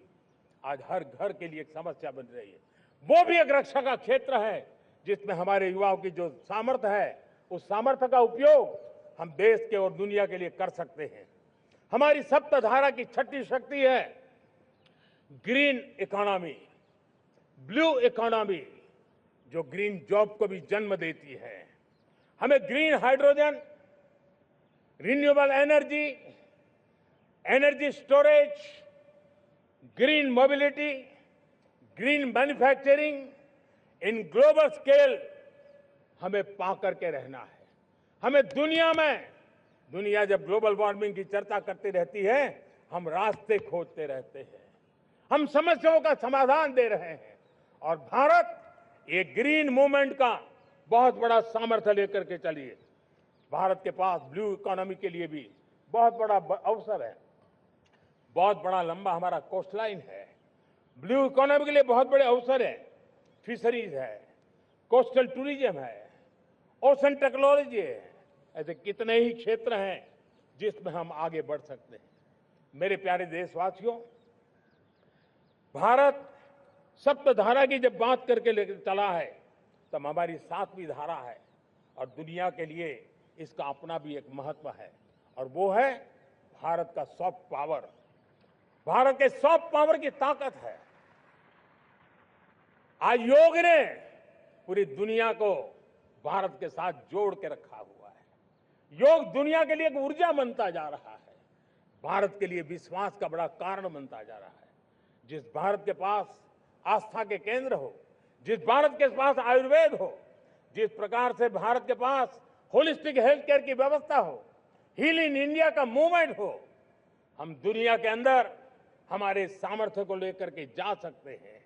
आज हर घर के लिए एक समस्या बन रही है। वो भी एक रक्षा का क्षेत्र है जिसमें हमारे युवाओं की जो सामर्थ्य है, उस सामर्थ्य का उपयोग हम देश के और दुनिया के लिए कर सकते हैं। हमारी सप्तधारा की छठी शक्ति है ग्रीन इकोनॉमी, ब्लू इकोनॉमी, जो ग्रीन जॉब को भी जन्म देती है। हमें green hydrogen, renewable energy, energy storage, green mobility, green manufacturing in global scale हमें पा करके रहना है। हमें दुनिया जब ग्लोबल वार्मिंग की चर्चा करती रहती है, हम रास्ते खोजते रहते हैं, हम समस्याओं का समाधान दे रहे हैं और भारत एक ग्रीन मूवमेंट का बहुत बड़ा सामर्थ्य लेकर के चलिए। भारत के पास ब्लू इकोनॉमी के लिए भी बहुत बड़ा अवसर है। बहुत बड़ा लंबा हमारा कोस्टलाइन है। ब्लू इकोनॉमी के लिए बहुत बड़े अवसर है। फिशरीज है, कोस्टल टूरिज्म है, ओशन टेक्नोलॉजी है। ऐसे कितने ही क्षेत्र हैं जिसमें हम आगे बढ़ सकते हैं। मेरे प्यारे देशवासियों, भारत सप्तधारा की जब बात करके लेकर चला है तब हमारी सातवीं धारा है और दुनिया के लिए इसका अपना भी एक महत्व है और वो है भारत का सॉफ्ट पावर। भारत के सॉफ्ट पावर की ताकत है। आज योग ने पूरी दुनिया को भारत के साथ जोड़ के रखा हुआ है। योग दुनिया के लिए एक ऊर्जा बनता जा रहा है, भारत के लिए विश्वास का बड़ा कारण बनता जा रहा है। जिस भारत के पास आस्था के केंद्र हो, जिस भारत के पास आयुर्वेद हो, जिस प्रकार से भारत के पास होलिस्टिक हेल्थ केयर की व्यवस्था हो, हील इन इंडिया का मूवमेंट हो, हम दुनिया के अंदर हमारे सामर्थ्य को लेकर के जा सकते हैं।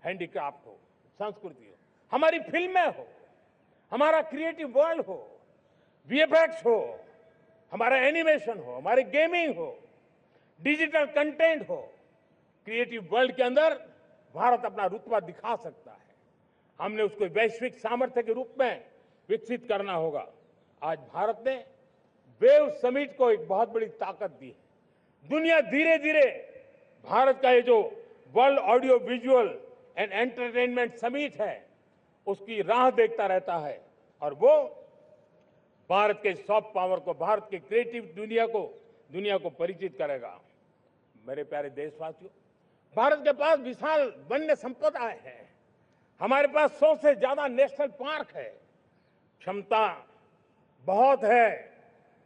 हैंडीक्राफ्ट हो, संस्कृति हो, हमारी फिल्में हो, हमारा क्रिएटिव वर्ल्ड हो, वीएफएक्स हो, हमारा एनिमेशन हो, हमारी गेमिंग हो, डिजिटल कंटेंट हो, क्रिएटिव वर्ल्ड के अंदर भारत अपना रुतबा दिखा सकता है। हमने उसको वैश्विक सामर्थ्य के रूप में विकसित करना होगा। आज भारत ने वेव समिट को एक बहुत बड़ी ताकत दी है। दुनिया धीरे धीरे भारत का ये जो world audio visual and entertainment summit है उसकी राह देखता रहता है और वो भारत के सॉफ्ट पावर को, भारत के क्रिएटिव दुनिया को परिचित करेगा। मेरे प्यारे देशवासियों, भारत के पास विशाल वन्य संपदा है। हमारे पास 100 से ज्यादा नेशनल पार्क है। क्षमता बहुत है,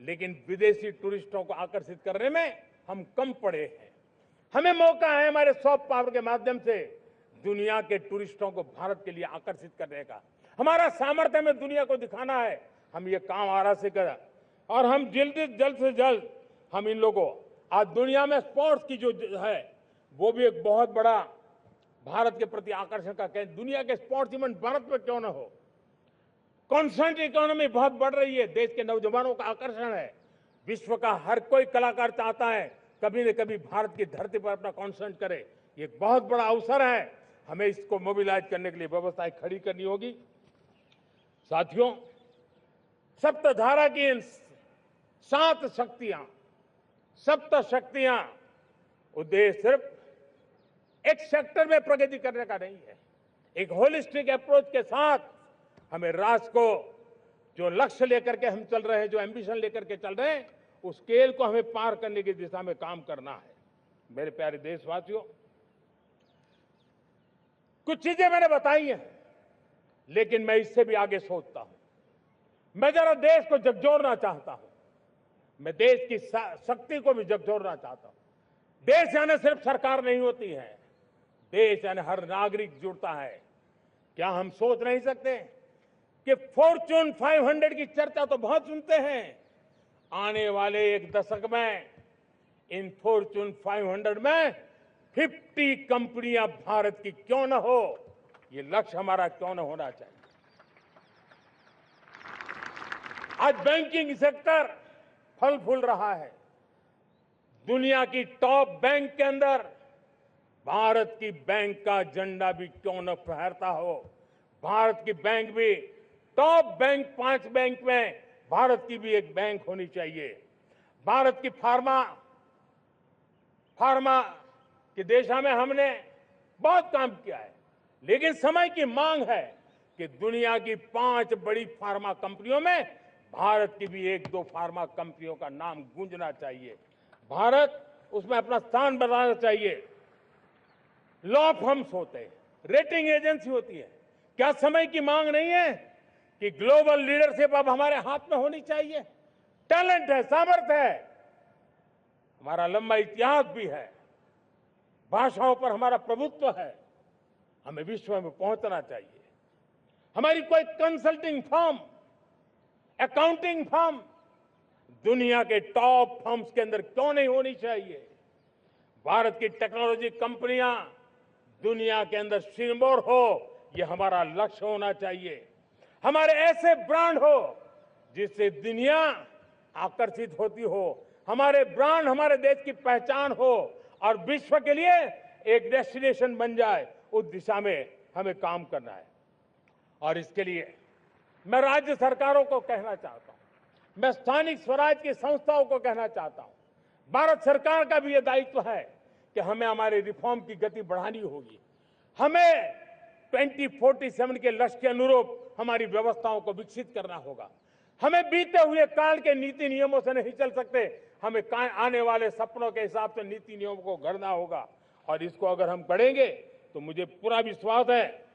लेकिन विदेशी टूरिस्टों को आकर्षित करने में हम कम पड़े हैं। हमें मौका है हमारे सॉफ्ट पावर के माध्यम से दुनिया के टूरिस्टों को भारत के लिए आकर्षित करने का। हमारा सामर्थ्य हमें दुनिया को दिखाना है। हम ये काम आरा से करें और हम जल्द से जल्द हम इन लोगों, आज दुनिया में स्पोर्ट्स की जो है वो भी एक बहुत बड़ा भारत के प्रति आकर्षण का केंद्र। दुनिया के स्पोर्ट्स इवेंट भारत में क्यों न हो। कॉन्स्टेंट इकोनॉमी बहुत बढ़ रही है, देश के नौजवानों का आकर्षण है। विश्व का हर कोई कलाकार चाहता है कभी न कभी भारत की धरती पर अपना कॉन्सर्ट करे। ये एक बहुत बड़ा अवसर है, हमें इसको मोबिलाइज करने के लिए व्यवस्थाएं खड़ी करनी होगी। साथियों, सप्तधारा की इन 7 शक्तियां उद्देश्य सिर्फ एक सेक्टर में प्रगति करने का नहीं है। एक होलिस्टिक अप्रोच के साथ हमें राष्ट्र को जो लक्ष्य लेकर के हम चल रहे हैं, जो एम्बिशन लेकर के चल रहे हैं, उस स्केल को हमें पार करने की दिशा में काम करना है। मेरे प्यारे देशवासियों, कुछ चीजें मैंने बताई हैं, लेकिन मैं इससे भी आगे सोचता हूं। मैं जरा देश को झकझोरना चाहता हूं। मैं देश की शक्ति को भी झकझोरना चाहता हूं। देश यानी सिर्फ सरकार नहीं होती है, देश यानी हर नागरिक जुड़ता है। क्या हम सोच नहीं सकते कि फॉर्च्यून 500 की चर्चा तो बहुत सुनते हैं, आने वाले एक दशक में इन फॉर्च्यून 500 में 50 कंपनियां भारत की क्यों न हो, ये लक्ष्य हमारा क्यों न होना चाहिए। आज बैंकिंग सेक्टर फल फूल रहा है। दुनिया की टॉप बैंक के अंदर भारत की बैंक का झंडा भी क्यों न फहरता हो। भारत की बैंक भी टॉप बैंक 5 बैंक में भारत की भी एक बैंक होनी चाहिए। भारत की फार्मा की दिशा में हमने बहुत काम किया है, लेकिन समय की मांग है कि दुनिया की 5 बड़ी फार्मा कंपनियों में भारत की भी 1-2 फार्मा कंपनियों का नाम गूंजना चाहिए। भारत उसमें अपना स्थान बनाना चाहिए। लॉ फर्म्स होते हैं, रेटिंग एजेंसी होती है। क्या समय की मांग नहीं है कि ग्लोबल लीडरशिप अब हमारे हाथ में होनी चाहिए। टैलेंट है, सामर्थ्य है, हमारा लंबा इतिहास भी है, भाषाओं पर हमारा प्रभुत्व है। हमें विश्व में पहुंचना चाहिए। हमारी कोई कंसल्टिंग फर्म, अकाउंटिंग फर्म दुनिया के टॉप फर्म्स के अंदर क्यों नहीं होनी चाहिए। भारत की टेक्नोलॉजी कंपनियां दुनिया के अंदर सिरमौर हो, ये हमारा लक्ष्य होना चाहिए। हमारे ऐसे ब्रांड हो जिससे दुनिया आकर्षित होती हो। हमारे ब्रांड हमारे देश की पहचान हो और विश्व के लिए एक डेस्टिनेशन बन जाए। उस दिशा में हमें काम करना है और इसके लिए मैं राज्य सरकारों को कहना चाहता हूं, मैं स्थानिक स्वराज की संस्थाओं को कहना चाहता हूं, भारत सरकार का भी यह दायित्व है कि हमें हमारे रिफॉर्म की गति बढ़ानी होगी। हमें 2047 के लक्ष्य के अनुरूप हमारी व्यवस्थाओं को विकसित करना होगा। हमें बीते हुए काल के नीति नियमों से नहीं चल सकते, हमें आने वाले सपनों के हिसाब से नीति नियमों को गढ़ना होगा और इसको अगर हम करेंगे तो मुझे पूरा विश्वास है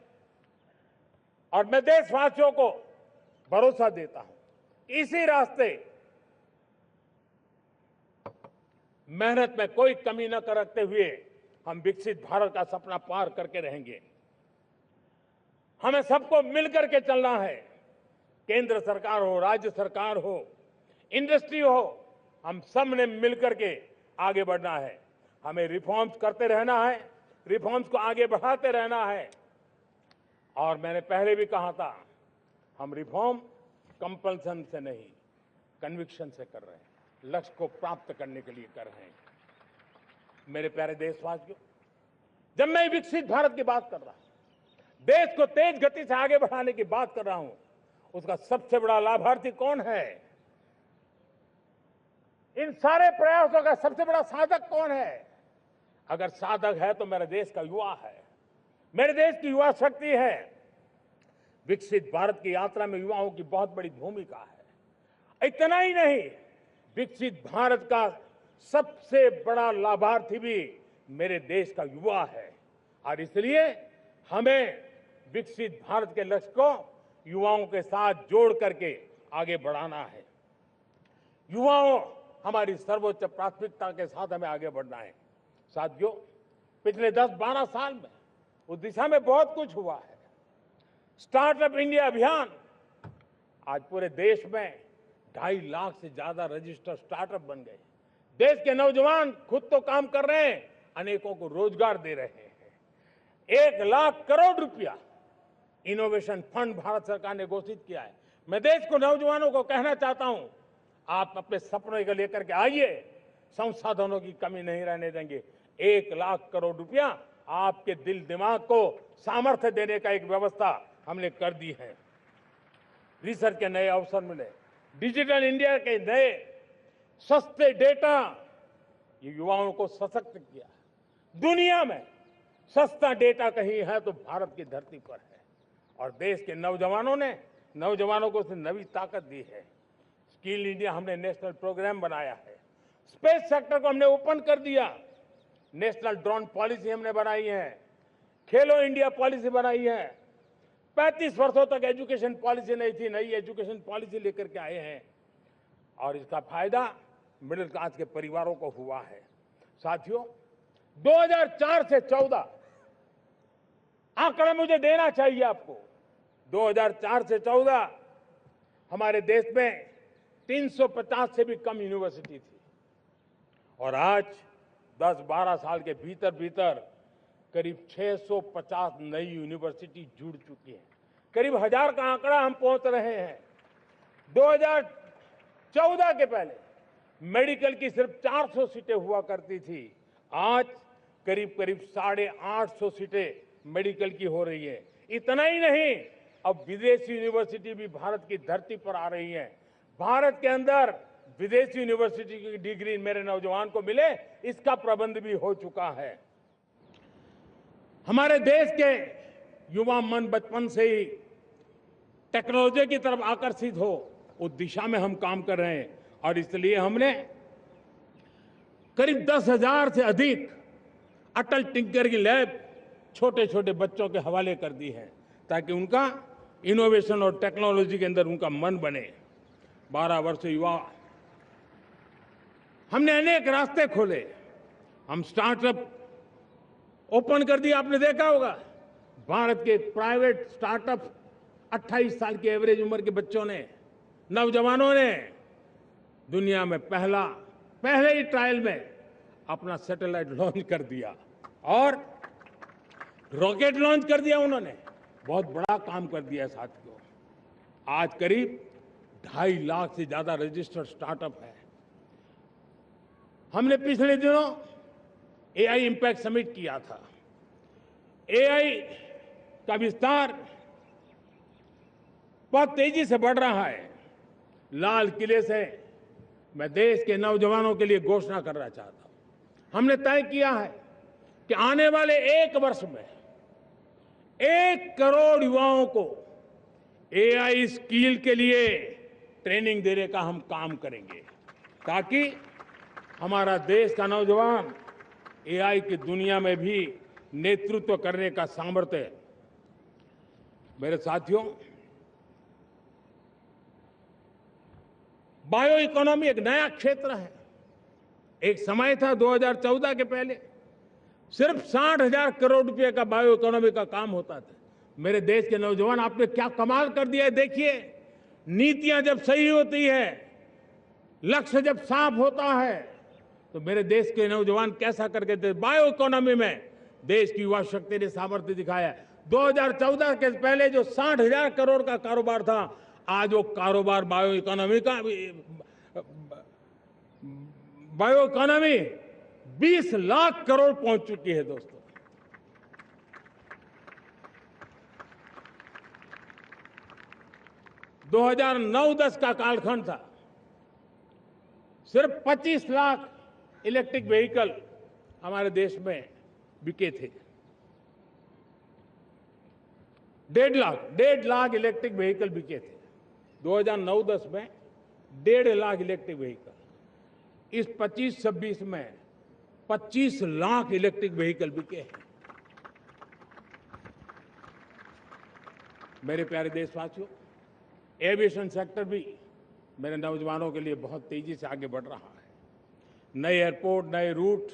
और मैं देशवासियों को भरोसा देता हूं, इसी रास्ते मेहनत में कोई कमी न करते हुए हम विकसित भारत का सपना पार करके रहेंगे। हमें सबको मिलकर के चलना है। केंद्र सरकार हो, राज्य सरकार हो, इंडस्ट्री हो, हम सब ने मिलकर के आगे बढ़ना है। हमें रिफॉर्म्स करते रहना है, रिफॉर्म्स को आगे बढ़ाते रहना है। और मैंने पहले भी कहा था, हम रिफॉर्म कंपल्सन से नहीं, कन्विक्शन से कर रहे हैं, लक्ष्य को प्राप्त करने के लिए कर रहे हैं। मेरे प्यारे देशवासियों, जब मैं विकसित भारत की बात कर रहा हूं, देश को तेज गति से आगे बढ़ाने की बात कर रहा हूं, उसका सबसे बड़ा लाभार्थी कौन है? इन सारे प्रयासों का सबसे बड़ा साधक कौन है? अगर साधक है तो मेरे देश का युवा है, मेरे देश की युवा शक्ति है। विकसित भारत की यात्रा में युवाओं की बहुत बड़ी भूमिका है। इतना ही नहीं, विकसित भारत का सबसे बड़ा लाभार्थी भी मेरे देश का युवा है और इसलिए हमें विकसित भारत के लक्ष्य को युवाओं के साथ जोड़ करके आगे बढ़ाना है। युवाओं हमारी सर्वोच्च प्राथमिकता के साथ हमें आगे बढ़ना है। साथियों, पिछले 10-12 साल में उस दिशा में बहुत कुछ हुआ है। स्टार्टअप इंडिया अभियान, आज पूरे देश में 2.5 लाख से ज्यादा रजिस्टर्ड स्टार्टअप बन गए। देश के नौजवान खुद तो काम कर रहे हैं, अनेकों को रोजगार दे रहे हैं। 1 लाख करोड़ रुपया इनोवेशन फंड भारत सरकार ने घोषित किया है। मैं देश को, नौजवानों को कहना चाहता हूं, आप अपने सपनों को लेकर के आइए, संसाधनों की कमी नहीं रहने देंगे। 1 लाख करोड़ रुपया आपके दिल दिमाग को सामर्थ्य देने का एक व्यवस्था हमने कर दी है। रिसर्च के नए अवसर मिले, डिजिटल इंडिया के नए सस्ते डेटा, ये युवाओं को सशक्त किया। दुनिया में सस्ता डेटा कहीं है तो भारत की धरती पर है और देश के नौजवानों को उसने नई ताकत दी है। स्किल इंडिया हमने नेशनल प्रोग्राम बनाया है। स्पेस सेक्टर को हमने ओपन कर दिया। नेशनल ड्रोन पॉलिसी हमने बनाई है। खेलो इंडिया पॉलिसी बनाई है। 35 वर्षों तक एजुकेशन पॉलिसी नहीं थी, नई एजुकेशन पॉलिसी लेकर के आए हैं और इसका फायदा मिडिल क्लास के परिवारों को हुआ है। साथियों, 2004 से 14 आंकड़ा मुझे देना चाहिए आपको। 2004 से 14 हमारे देश में 350 से भी कम यूनिवर्सिटी थी और आज 10-12 साल के भीतर भीतर करीब 650 नई यूनिवर्सिटी जुड़ चुकी है। करीब 1000 का आंकड़ा हम पहुंच रहे हैं। 2014 के पहले मेडिकल की सिर्फ 400 सीटें हुआ करती थी, आज करीब 850 सीटें मेडिकल की हो रही है। इतना ही नहीं, अब विदेशी यूनिवर्सिटी भी भारत की धरती पर आ रही है। भारत के अंदर विदेशी यूनिवर्सिटी की डिग्री मेरे नौजवान को मिले, इसका प्रबंध भी हो चुका है। हमारे देश के युवा मन बचपन से ही टेक्नोलॉजी की तरफ आकर्षित हो, उस दिशा में हम काम कर रहे हैं और इसलिए हमने करीब 10,000 से अधिक अटल टिंकरिंग लैब छोटे छोटे बच्चों के हवाले कर दी है ताकि उनका इनोवेशन और टेक्नोलॉजी के अंदर उनका मन बने। 12 वर्ष युवा, हमने अनेक रास्ते खोले। हम स्टार्टअप ओपन कर दिया। आपने देखा होगा भारत के प्राइवेट स्टार्टअप 28 साल की एवरेज उम्र के बच्चों ने, नौजवानों ने दुनिया में पहले ही ट्रायल में अपना सैटेलाइट लॉन्च कर दिया और रॉकेट लॉन्च कर दिया। उन्होंने बहुत बड़ा काम कर दिया साथियों। आज करीब 2.5 लाख से ज्यादा रजिस्टर्ड स्टार्टअप है। हमने पिछले दिनों एआई इंपैक्ट समिट किया था। एआई का विस्तार बहुत तेजी से बढ़ रहा है। लाल किले से मैं देश के नौजवानों के लिए घोषणा करना चाहता हूं। हमने तय किया है कि आने वाले 1 वर्ष में 1 करोड़ युवाओं को एआई स्किल के लिए ट्रेनिंग देने का हम काम करेंगे ताकि हमारा देश का नौजवान एआई की दुनिया में भी नेतृत्व करने का सामर्थ्य। मेरे साथियों, बायो इकोनॉमी एक नया क्षेत्र है। एक समय था 2014 के पहले सिर्फ 60,000 करोड़ रुपए का बायो इकोनॉमी का काम होता था। मेरे देश के नौजवान, आपने क्या कमाल कर दिया है। देखिए, नीतियां जब सही होती है, लक्ष्य जब साफ होता है, तो मेरे देश के नौजवान कैसा करके बायो इकोनॉमी में देश की युवा शक्ति ने सामर्थ्य दिखाया। 2014 के पहले जो 60,000 करोड़ का कारोबार था, आज वो कारोबार बायो इकोनॉमी 20 लाख करोड़ पहुंच चुकी है। दोस्तों, दो 2009-10 का कालखंड था, सिर्फ 25 लाख इलेक्ट्रिक व्हीकल हमारे देश में बिके थे। 1.5 लाख इलेक्ट्रिक व्हीकल बिके थे। 2009-10 में 1.5 लाख इलेक्ट्रिक व्हीकल। इस 25-26 में 25 लाख इलेक्ट्रिक व्हीकल बिके हैं। मेरे प्यारे देशवासियों, एविएशन सेक्टर भी मेरे नौजवानों के लिए बहुत तेजी से आगे बढ़ रहा है। नए एयरपोर्ट, नए रूट,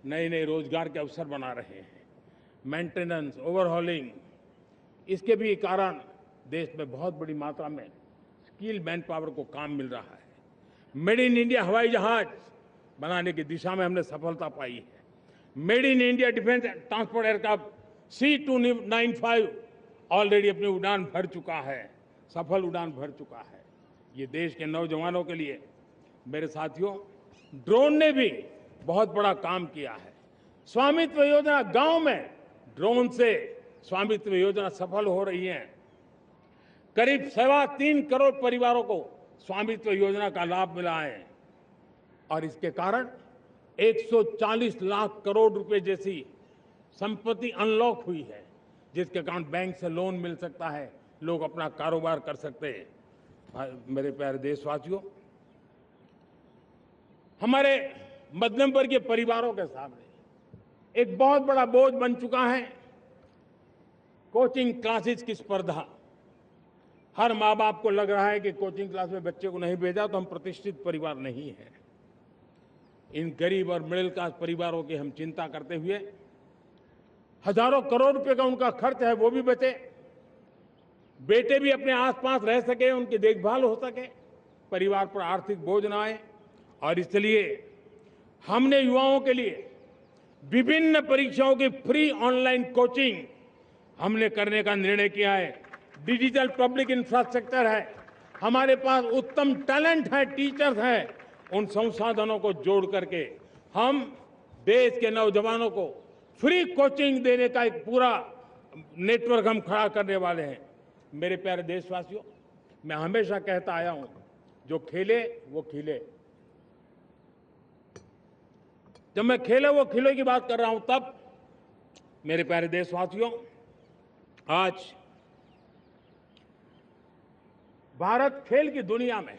नए नए रोजगार के अवसर बना रहे हैं। मेंटेनेंस, ओवरहॉलिंग, इसके भी कारण देश में बहुत बड़ी मात्रा में स्किल मैन पावर को काम मिल रहा है। मेड इन इंडिया हवाई जहाज बनाने की दिशा में हमने सफलता पाई है। Made in India defence transport aircraft C295 already अपनी उड़ान भर चुका है, सफल उड़ान भर चुका है। ये देश के नौजवानों के लिए, मेरे साथियों, ड्रोन ने भी बहुत बड़ा काम किया है। स्वामित्व योजना, गांव में ड्रोन से स्वामित्व योजना सफल हो रही है। करीब 3.25 करोड़ परिवारों को स्वामित्व योजना का लाभ मिला है और इसके कारण 140 लाख करोड़ रुपए जैसी संपत्ति अनलॉक हुई है, जिसके कारण बैंक से लोन मिल सकता है, लोग अपना कारोबार कर सकते हैं। मेरे प्यारे देशवासियों, हमारे मध्यम वर्गीय परिवारों के सामने एक बहुत बड़ा बोझ बन चुका है कोचिंग क्लासेस की स्पर्धा। हर माँ बाप को लग रहा है कि कोचिंग क्लास में बच्चे को नहीं भेजा तो हम प्रतिष्ठित परिवार नहीं है। इन गरीब और मिडिल क्लास परिवारों की हम चिंता करते हुए हजारों करोड़ रुपए का उनका खर्च है वो भी बचे, बेटे भी अपने आसपास रह सके, उनकी देखभाल हो सके, परिवार पर आर्थिक बोझ न आए। और इसलिए हमने युवाओं के लिए विभिन्न परीक्षाओं की फ्री ऑनलाइन कोचिंग हमने करने का निर्णय किया है। डिजिटल पब्लिक इंफ्रास्ट्रक्चर है, हमारे पास उत्तम टैलेंट है, टीचर्स हैं, उन संसाधनों को जोड़ करके हम देश के नौजवानों को फ्री कोचिंग देने का एक पूरा नेटवर्क हम खड़ा करने वाले हैं। मेरे प्यारे देशवासियों, मैं हमेशा कहता आया हूं, जो खेले वो खिले। जब मैं खेले वो खिले की बात कर रहा हूं, तब मेरे प्यारे देशवासियों, आज भारत खेल की दुनिया में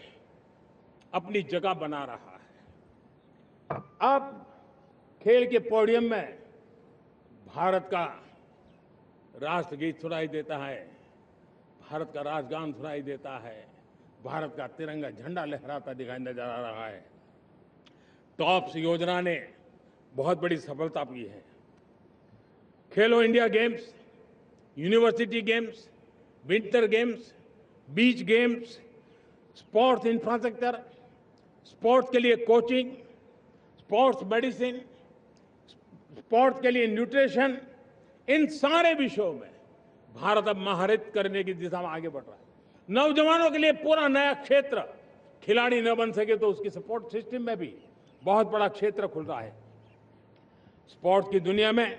अपनी जगह बना रहा है। अब खेल के पोडियम में भारत का राष्ट्रगीत सुनाई देता है, भारत का राष्ट्रगान सुनाई देता है, भारत का तिरंगा झंडा लहराता दिखाई नजर आ रहा है। टॉप्स योजना ने बहुत बड़ी सफलता पाई है। खेलो India games, university games, winter games, beach games, sports infrastructure, sports के लिए कोचिंग, स्पोर्ट्स मेडिसिन, स्पोर्ट्स के लिए न्यूट्रिशन, इन सारे विषयों में भारत अब महारत करने की दिशा में आगे बढ़ रहा है। नौजवानों के लिए पूरा नया क्षेत्र, खिलाड़ी न बन सके तो उसकी सपोर्ट सिस्टम में भी बहुत बड़ा क्षेत्र खुल रहा है। स्पोर्ट्स की दुनिया में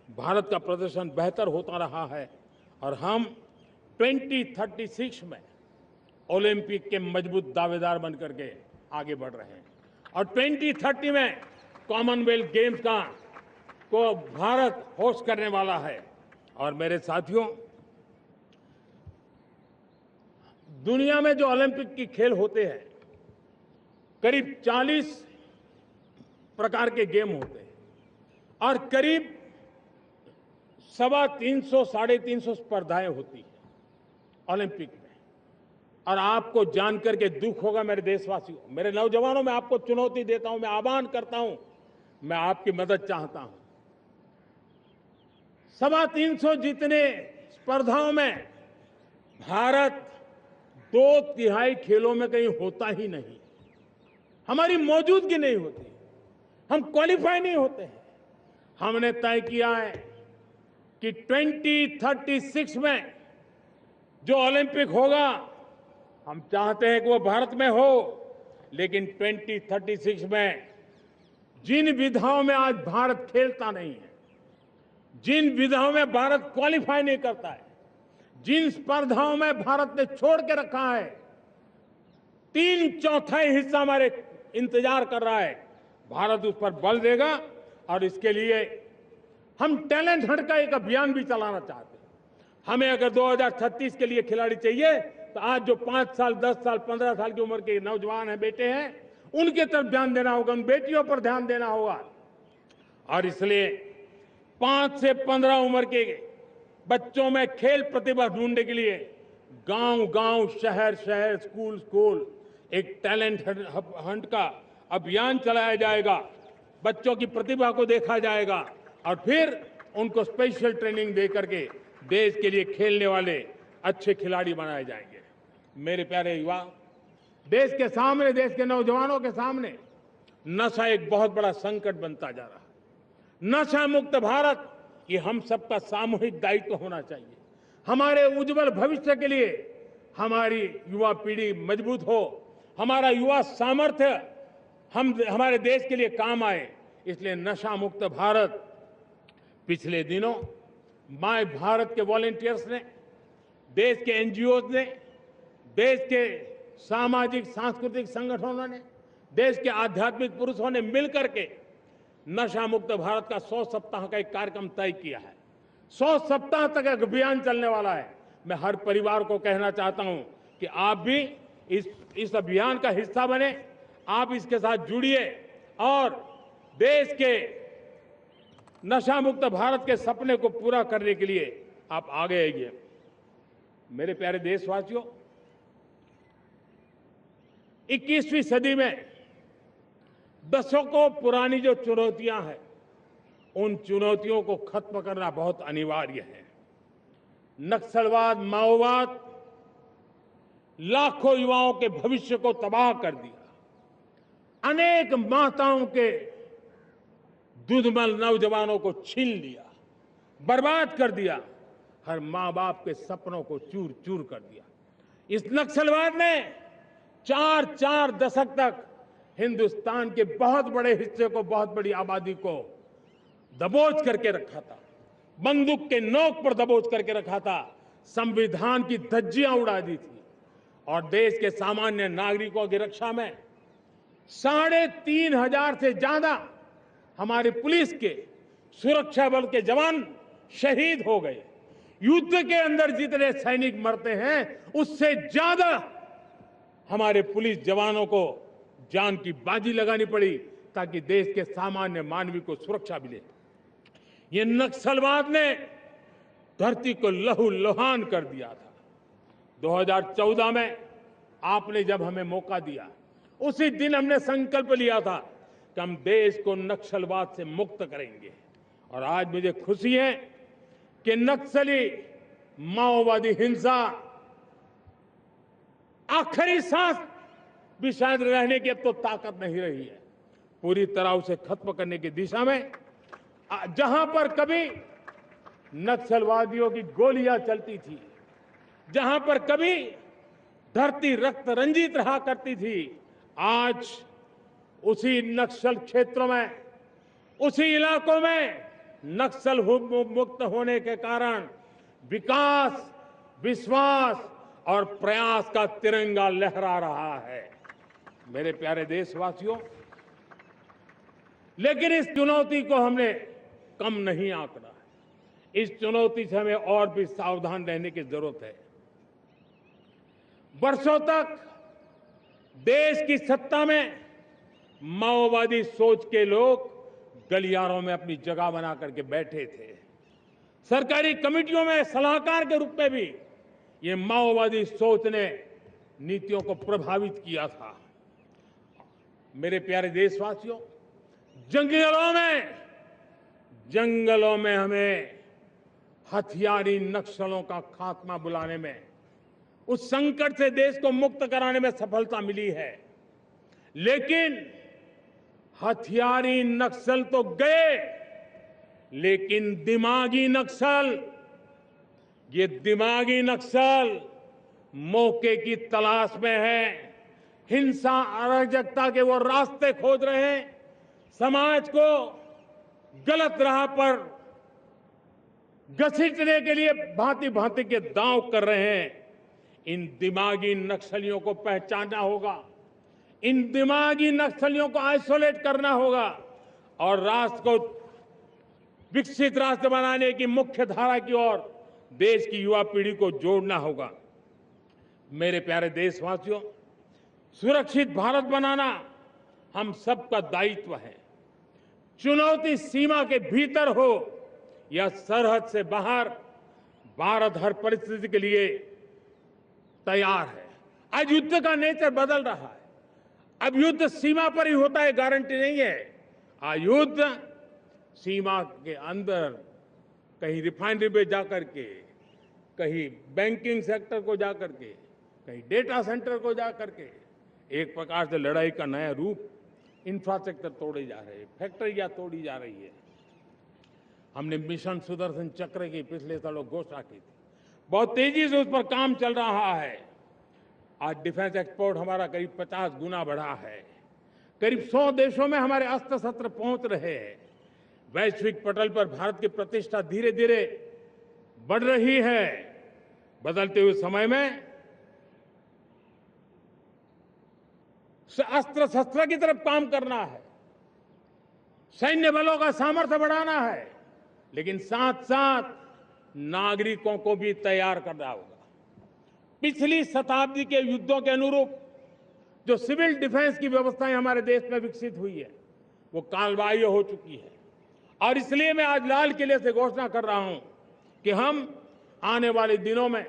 भारत का प्रदर्शन बेहतर होता रहा है और हम 2036 में ओलंपिक के मजबूत दावेदार बनकर के आगे बढ़ रहे हैं और 2030 में कॉमनवेल्थ गेम्स को भारत होस्ट करने वाला है। और मेरे साथियों, दुनिया में जो ओलंपिक की खेल होते हैं, करीब 40 प्रकार के गेम होते हैं और करीब 350-350 स्पर्धाएं होती हैं ओलंपिक में। और आपको जानकर के दुख होगा मेरे देशवासियों, मेरे नौजवानों, मैं आपको चुनौती देता हूं, मैं आह्वान करता हूं, मैं आपकी मदद चाहता हूं। 350 जितने स्पर्धाओं में भारत 2/3 खेलों में कहीं होता ही नहीं, हमारी मौजूदगी नहीं होती, हम क्वालिफाई नहीं होते हैं। हमने तय किया है कि 2036 में जो ओलंपिक होगा, हम चाहते हैं कि वो भारत में हो, लेकिन 2036 में जिन विधाओं में आज भारत खेलता नहीं है, जिन विधाओं में भारत क्वालिफाई नहीं करता है, जिन स्पर्धाओं में भारत ने छोड़ के रखा है, 3/4 हिस्सा हमारे इंतजार कर रहा है। भारत उस पर बल देगा और इसके लिए हम टैलेंट हंट का एक अभियान भी चलाना चाहते हैं। हमें अगर 2036 के लिए खिलाड़ी चाहिए तो आज जो 5 साल, 10 साल, 15 साल की उम्र के नौजवान हैं, बेटे हैं, उनके तरफ ध्यान देना होगा, उन बेटियों पर ध्यान देना होगा। और इसलिए 5 से 15 उम्र के बच्चों में खेल प्रतिभा ढूंढने के लिए गांव-गांव, शहर-शहर, स्कूल-स्कूल एक टैलेंट हंट का अभियान चलाया जाएगा। बच्चों की प्रतिभा को देखा जाएगा और फिर उनको स्पेशल ट्रेनिंग दे करके देश के लिए खेलने वाले अच्छे खिलाड़ी बनाए जाएंगे। मेरे प्यारे युवा, देश के सामने, देश के नौजवानों के सामने नशा एक बहुत बड़ा संकट बनता जा रहा है। नशा मुक्त भारत, ये हम सबका सामूहिक दायित्व होना चाहिए। हमारे उज्जवल भविष्य के लिए हमारी युवा पीढ़ी मजबूत हो, हमारा युवा सामर्थ्य हमारे देश के लिए काम आए, इसलिए नशा मुक्त भारत। पिछले दिनों माय भारत के वॉलंटियर्स ने, देश के एनजीओ ने, देश के सामाजिक सांस्कृतिक संगठनों ने, देश के आध्यात्मिक पुरुषों ने मिलकर के नशा मुक्त भारत का 100 सप्ताह का एक कार्यक्रम तय किया है। 100 सप्ताह तक एक अभियान चलने वाला है। मैं हर परिवार को कहना चाहता हूं कि आप भी इस अभियान का हिस्सा बने, आप इसके साथ जुड़िए और देश के नशा मुक्त भारत के सपने को पूरा करने के लिए आप आगे आइए। मेरे प्यारे देशवासियों, 21वीं सदी में दशकों पुरानी जो चुनौतियां हैं, उन चुनौतियों को खत्म करना बहुत अनिवार्य है। नक्सलवाद, माओवाद लाखों युवाओं के भविष्य को तबाह कर दिया। अनेक माताओं के दूधमल नौजवानों को छीन लिया, बर्बाद कर दिया, हर मां बाप के सपनों को चूर चूर कर दिया। इस नक्सलवाद ने 4 दशक तक हिंदुस्तान के बहुत बड़े हिस्से को, बहुत बड़ी आबादी को दबोच करके रखा था, बंदूक के नोक पर दबोच करके रखा था, संविधान की धज्जियां उड़ा दी थी और देश के सामान्य नागरिकों की रक्षा में 3,500 से ज्यादा हमारे पुलिस के, सुरक्षा बल के जवान शहीद हो गए। युद्ध के अंदर जितने सैनिक मरते हैं, उससे ज्यादा हमारे पुलिस जवानों को जान की बाजी लगानी पड़ी ताकि देश के सामान्य मानवी को सुरक्षा मिले। ये नक्सलवाद ने धरती को लहूलुहान कर दिया था। 2014 में आपने जब हमें मौका दिया, उसी दिन हमने संकल्प लिया था कि हम देश को नक्सलवाद से मुक्त करेंगे। और आज मुझे खुशी है कि नक्सली माओवादी हिंसा आखिरी सांस भी शायद रहने की अब तो ताकत नहीं रही है। पूरी तरह उसे खत्म करने की दिशा में जहां पर कभी नक्सलवादियों की गोलियां चलती थी, जहां पर कभी धरती रक्त रंजित रहा करती थी, आज उसी नक्सल क्षेत्रों में, उसी इलाकों में नक्सल मुक्त होने के कारण विकास, विश्वास और प्रयास का तिरंगा लहरा रहा है। मेरे प्यारे देशवासियों, लेकिन इस चुनौती को हमने कम नहीं आंकना है। इस चुनौती से हमें और भी सावधान रहने की जरूरत है। वर्षों तक देश की सत्ता में माओवादी सोच के लोग गलियारों में अपनी जगह बना करके बैठे थे। सरकारी कमेटियों में सलाहकार के रूप में भी ये माओवादी सोच ने नीतियों को प्रभावित किया था। मेरे प्यारे देशवासियों, जंगलों में हमें हथियारी नक्सलों का खात्मा बुलाने में, उस संकट से देश को मुक्त कराने में सफलता मिली है। लेकिन हथियारी नक्सल तो गए, लेकिन दिमागी नक्सल, ये दिमागी नक्सल मौके की तलाश में है, हिंसा, अराजकता के वो रास्ते खोज रहे हैं, समाज को गलत राह पर घसीटने के लिए भांति भांति के दांव कर रहे हैं। इन दिमागी नक्सलियों को पहचानना होगा, इन दिमागी नक्सलियों को आइसोलेट करना होगा और राष्ट्र को विकसित राष्ट्र बनाने की मुख्य धारा की ओर देश की युवा पीढ़ी को जोड़ना होगा। मेरे प्यारे देशवासियों, सुरक्षित भारत बनाना हम सबका दायित्व है। चुनौती सीमा के भीतर हो या सरहद से बाहर, भारत हर परिस्थिति के लिए तैयार है। आज युद्ध का नेचर बदल रहा है। अब युद्ध सीमा पर ही होता है, गारंटी नहीं है। आज युद्ध सीमा के अंदर, कहीं रिफाइनरी में जाकर के, कहीं बैंकिंग सेक्टर को जाकर के, कहीं डेटा सेंटर को जाकर के, एक प्रकार से लड़ाई का नया रूप, इंफ्रास्ट्रक्चर तोड़े जा रहे हैं, फैक्ट्रियां तोड़ी जा रही है। हमने मिशन सुदर्शन चक्र की पिछले सालों घोषणा की थी, बहुत तेजी से उस पर काम चल रहा है। आज डिफेंस एक्सपोर्ट हमारा करीब 50 गुना बढ़ा है। करीब 100 देशों में हमारे अस्त्र शस्त्र पहुंच रहे हैं। वैश्विक पटल पर भारत की प्रतिष्ठा धीरे धीरे बढ़ रही है। बदलते हुए समय में अस्त्र शस्त्र की तरफ काम करना है, सैन्य बलों का सामर्थ्य बढ़ाना है, लेकिन साथ साथ नागरिकों को भी तैयार करना होगा। पिछली शताब्दी के युद्धों के अनुरूप जो सिविल डिफेंस की व्यवस्थाएं हमारे देश में विकसित हुई है, वो कालबाह्य हो चुकी है। और इसलिए मैं आज लाल किले से घोषणा कर रहा हूं कि हम आने वाले दिनों में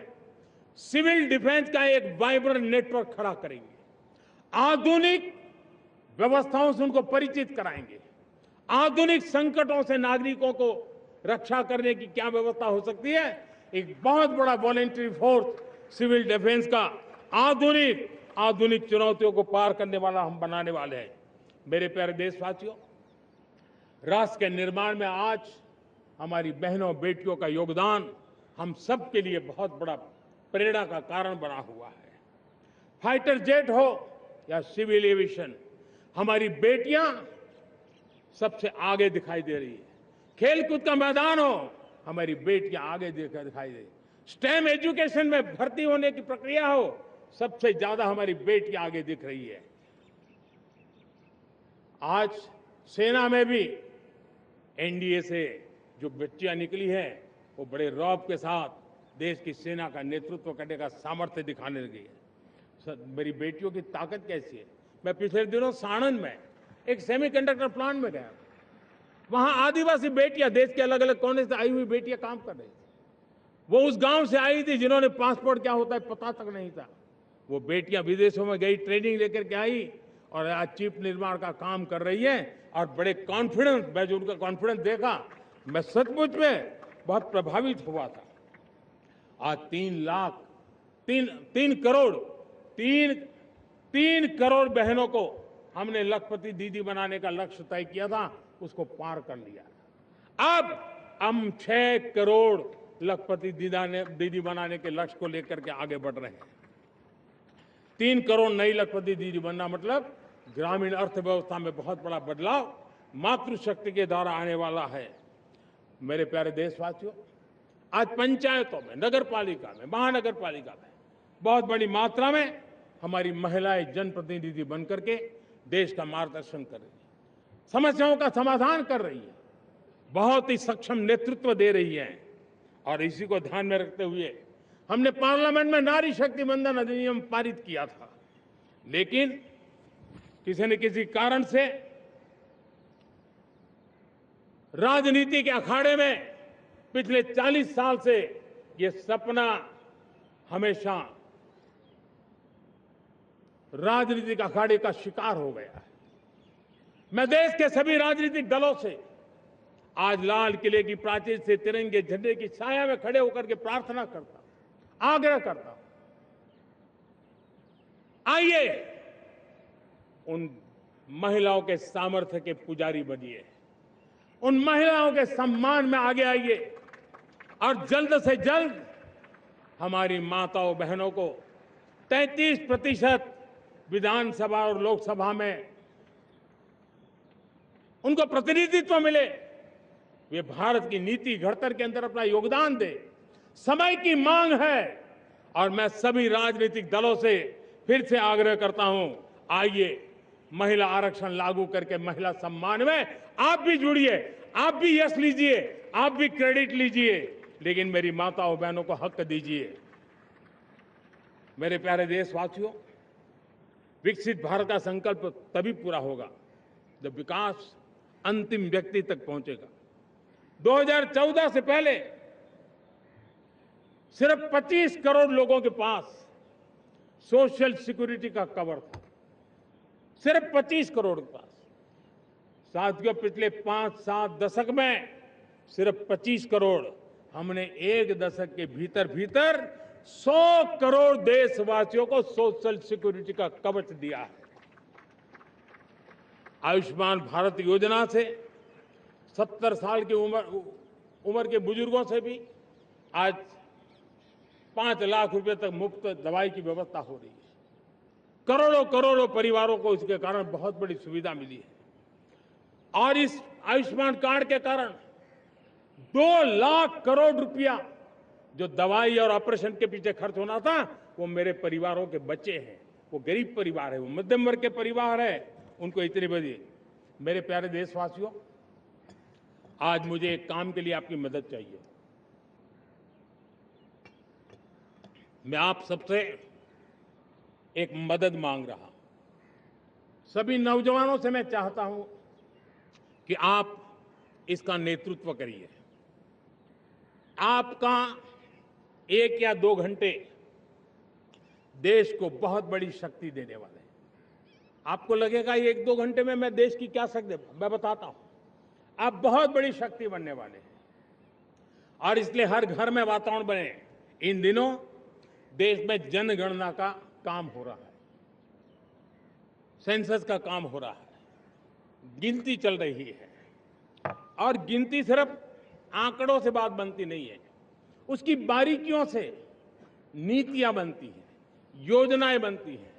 सिविल डिफेंस का एक वाइब्रेंट नेटवर्क खड़ा करेंगे। आधुनिक व्यवस्थाओं से उनको परिचित कराएंगे। आधुनिक संकटों से नागरिकों को रक्षा करने की क्या व्यवस्था हो सकती है, एक बहुत बड़ा वॉलेंटरी फोर्स सिविल डिफेंस का आधुनिक चुनौतियों को पार करने वाला हम बनाने वाले हैं। मेरे प्यारे देशवासियों, राष्ट्र के निर्माण में आज हमारी बहनों बेटियों का योगदान हम सब के लिए बहुत बड़ा प्रेरणा का कारण बना हुआ है। फाइटर जेट हो या सिविल एविएशन, हमारी बेटियां सबसे आगे दिखाई दे रही है। खेलकूद का मैदान हो, हमारी बेटियां आगे दिखाई दे रही है। स्टेम एजुकेशन में भर्ती होने की प्रक्रिया हो, सबसे ज्यादा हमारी बेटियां आगे दिख रही है। आज सेना में भी एनडीए से जो बच्चियां निकली हैं, वो बड़े रौब के साथ देश की सेना का नेतृत्व करने का सामर्थ्य दिखाने लगी है। मेरी बेटियों की ताकत कैसी है। मैं पिछले दिनों साणंद में एक सेमीकंडक्टर प्लांट में गया, वहां आदिवासी बेटियां, देश के अलग अलग कोने से आई हुई बेटियां काम कर रही थी। वो उस गांव से आई थी जिन्होंने पासपोर्ट क्या होता है पता तक नहीं था। वो बेटियां विदेशों में गई, ट्रेनिंग लेकर के आई और आज चिप निर्माण का काम कर रही है और बड़े कॉन्फिडेंस, मैं जो उनका कॉन्फिडेंस देखा, मैं सचमुच में बहुत प्रभावित हुआ था। आज 3 करोड़ बहनों को हमने लखपति दीदी बनाने का लक्ष्य तय किया था, उसको पार कर लिया। अब हम 6 करोड़ लखपति दीदी बनाने के लक्ष्य को लेकर के आगे बढ़ रहे हैं। 3 करोड़ नई लखपति दीदी बनना मतलब ग्रामीण अर्थव्यवस्था में बहुत बड़ा बदलाव मातृशक्ति के द्वारा आने वाला है। मेरे प्यारे देशवासियों, आज पंचायतों में, नगर पालिका में, महानगर पालिका में बहुत बड़ी मात्रा में हमारी महिलाएं जनप्रतिनिधि बनकर के देश का मार्गदर्शन कर रही है, समस्याओं का समाधान कर रही है, बहुत ही सक्षम नेतृत्व दे रही है। और इसी को ध्यान में रखते हुए हमने पार्लियामेंट में नारी शक्ति वंदन अधिनियम पारित किया था, लेकिन किसी न किसी कारण से राजनीति के अखाड़े में पिछले 40 साल से ये सपना हमेशा राजनीतिक अखाड़े का शिकार हो गया है। मैं देश के सभी राजनीतिक दलों से आज लाल किले की प्राचीर से तिरंगे झंडे की छाया में खड़े होकर के प्रार्थना करता हूं, आग्रह करता हूं, आइए उन महिलाओं के सामर्थ्य के पुजारी बनिए, उन महिलाओं के सम्मान में आगे आइए और जल्द से जल्द हमारी माताओं बहनों को 33% विधानसभा और लोकसभा में उनको प्रतिनिधित्व मिले, वे भारत की नीति घड़तर के अंदर अपना योगदान दे। समय की मांग है और मैं सभी राजनीतिक दलों से फिर से आग्रह करता हूं, आइए महिला आरक्षण लागू करके महिला सम्मान में आप भी जुड़िए, आप भी यश लीजिए, आप भी क्रेडिट लीजिए, लेकिन मेरी माताओं बहनों को हक दीजिए। मेरे प्यारे देशवासियों, विकसित भारत का संकल्प तभी पूरा होगा जब विकास अंतिम व्यक्ति तक पहुंचेगा। 2014 से पहले सिर्फ 25 करोड़ लोगों के पास सोशल सिक्योरिटी का कवर था, सिर्फ 25 करोड़ के पास। साथियों, पिछले 5-7 दशक में सिर्फ 25 करोड़, हमने एक दशक के भीतर भीतर 100 करोड़ देशवासियों को सोशल सिक्योरिटी का कवच दिया है। आयुष्मान भारत योजना से 70 साल की उम्र के बुजुर्गों से भी आज 5 लाख रुपए तक मुफ्त दवाई की व्यवस्था हो रही है। करोड़ों करोड़ों परिवारों को इसके कारण बहुत बड़ी सुविधा मिली है। और इस आयुष्मान कार्ड के कारण 2 लाख करोड़ रुपया जो दवाई और ऑपरेशन के पीछे खर्च होना था, वो मेरे परिवारों के बच्चे हैं। वो गरीब परिवार है, वो मध्यम वर्ग के परिवार है, उनको इतनी बड़ी। मेरे प्यारे देशवासियों, आज मुझे एक काम के लिए आपकी मदद चाहिए। मैं आप सबसे एक मदद मांग रहा हूं। सभी नौजवानों से मैं चाहता हूं कि आप इसका नेतृत्व करिए। आपका 1 या 2 घंटे देश को बहुत बड़ी शक्ति देने वाले हैं। आपको लगेगा 1-2 घंटे में मैं देश की क्या शक्ति, मैं बताता हूं। आप बहुत बड़ी शक्ति बनने वाले हैं और इसलिए हर घर में वातावरण बने। इन दिनों देश में जनगणना का काम हो रहा है, सेंसस का काम हो रहा है, गिनती चल रही है। और गिनती सिर्फ आंकड़ों से बात बनती नहीं है, उसकी बारीकियों से नीतियां बनती हैं, योजनाएं बनती हैं।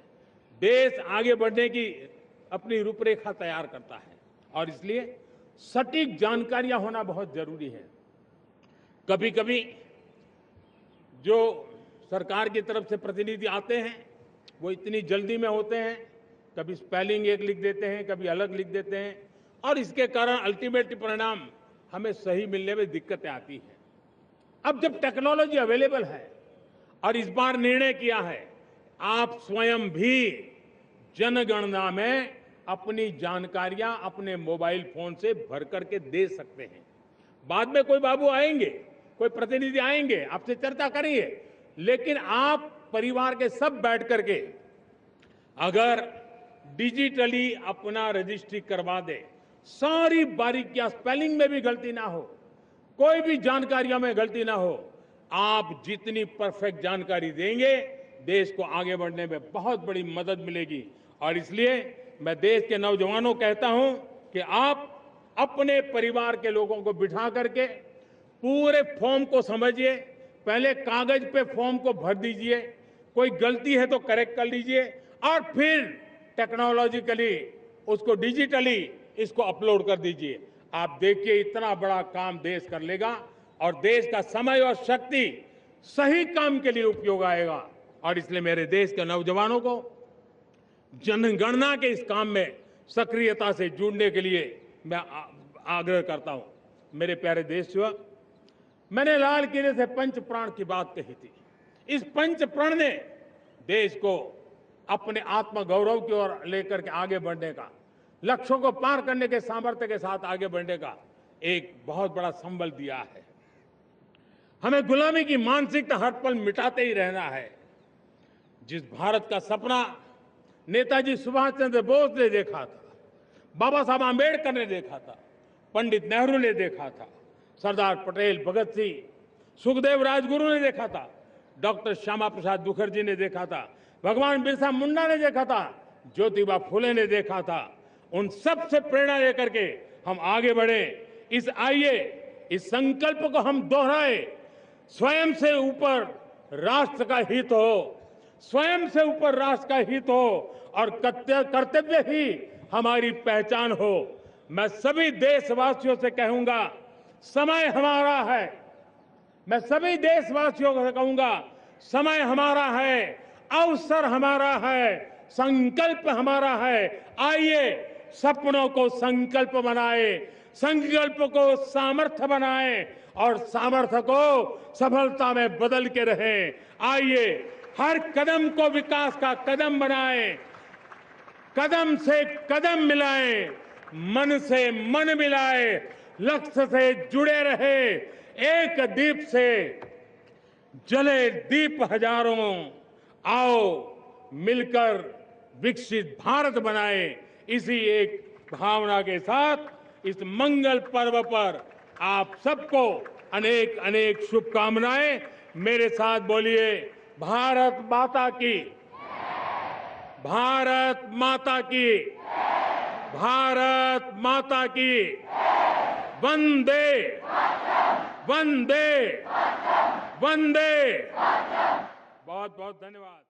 देश आगे बढ़ने की अपनी रूपरेखा तैयार करता है और इसलिए सटीक जानकारियां होना बहुत जरूरी है। कभी कभी जो सरकार की तरफ से प्रतिनिधि आते हैं वो इतनी जल्दी में होते हैं, कभी स्पेलिंग एक लिख देते हैं, कभी अलग लिख देते हैं और इसके कारण अल्टीमेट परिणाम हमें सही मिलने में दिक्कतें आती हैं। अब जब टेक्नोलॉजी अवेलेबल है और इस बार निर्णय किया है, आप स्वयं भी जनगणना में अपनी जानकारियां अपने मोबाइल फोन से भर करके दे सकते हैं। बाद में कोई बाबू आएंगे, कोई प्रतिनिधि आएंगे, आपसे चर्चा करेंगे, लेकिन आप परिवार के सब बैठ करके अगर डिजिटली अपना रजिस्ट्री करवा दे, सारी बारीकियां, स्पेलिंग में भी गलती ना हो, कोई भी जानकारियों में गलती ना हो, आप जितनी परफेक्ट जानकारी देंगे देश को आगे बढ़ने में बहुत बड़ी मदद मिलेगी। और इसलिए मैं देश के नौजवानों को कहता हूं कि आप अपने परिवार के लोगों को बिठा करके पूरे फॉर्म को समझिए। पहले कागज पे फॉर्म को भर दीजिए, कोई गलती है तो करेक्ट कर लीजिए और फिर टेक्नोलॉजिकली उसको डिजिटली इसको अपलोड कर दीजिए। आप देखिए इतना बड़ा काम देश कर लेगा और देश का समय और शक्ति सही काम के लिए उपयोग आएगा। और इसलिए मेरे देश के नौजवानों को जनगणना के इस काम में सक्रियता से जुड़ने के लिए मैं आग्रह करता हूं। मेरे प्यारे देशवासियों, मैंने लाल किले से पंच प्राण की बात कही थी। इस पंच प्राण ने देश को अपने आत्मगौरव की ओर लेकर के आगे बढ़ने का, लक्ष्यों को पार करने के सामर्थ्य के साथ आगे बढ़ने का एक बहुत बड़ा संबल दिया है। हमें गुलामी की मानसिकता हर पल मिटाते ही रहना है। जिस भारत का सपना नेताजी सुभाष चंद्र बोस ने देखा था, बाबा साहब आंबेडकर ने देखा था, पंडित नेहरू ने देखा था, सरदार पटेल, भगत सिंह, सुखदेव राजगुरु ने देखा था, डॉक्टर श्यामा प्रसाद मुखर्जी ने देखा था, भगवान बिरसा मुंडा ने देखा था, ज्योतिबा फुले ने देखा था, उन सब से प्रेरणा लेकर के हम आगे बढ़े। इस संकल्प को हम दोहराए, स्वयं से ऊपर राष्ट्र का हित हो, स्वयं से ऊपर राष्ट्र का हित हो और कर्तव्य ही हमारी पहचान हो। मैं सभी देशवासियों से कहूंगा, समय हमारा है। मैं सभी देशवासियों को कहूंगा, समय हमारा है, अवसर हमारा है, संकल्प हमारा है। आइए सपनों को संकल्प बनाए, संकल्प को सामर्थ्य बनाए और सामर्थ्य को सफलता में बदल के रहें। आइए हर कदम को विकास का कदम बनाएं, कदम से कदम मिलाएं, मन से मन मिलाए, लक्ष्य से जुड़े रहे, एक दीप से जले दीप हजारों। आओ मिलकर विकसित भारत बनाएं। इसी एक भावना के साथ इस मंगल पर्व पर आप सबको अनेक अनेक शुभकामनाएं। मेरे साथ बोलिए, भारत माता की, भारत माता की, भारत माता की, वंदे वंदे वंदे। बहुत बहुत धन्यवाद।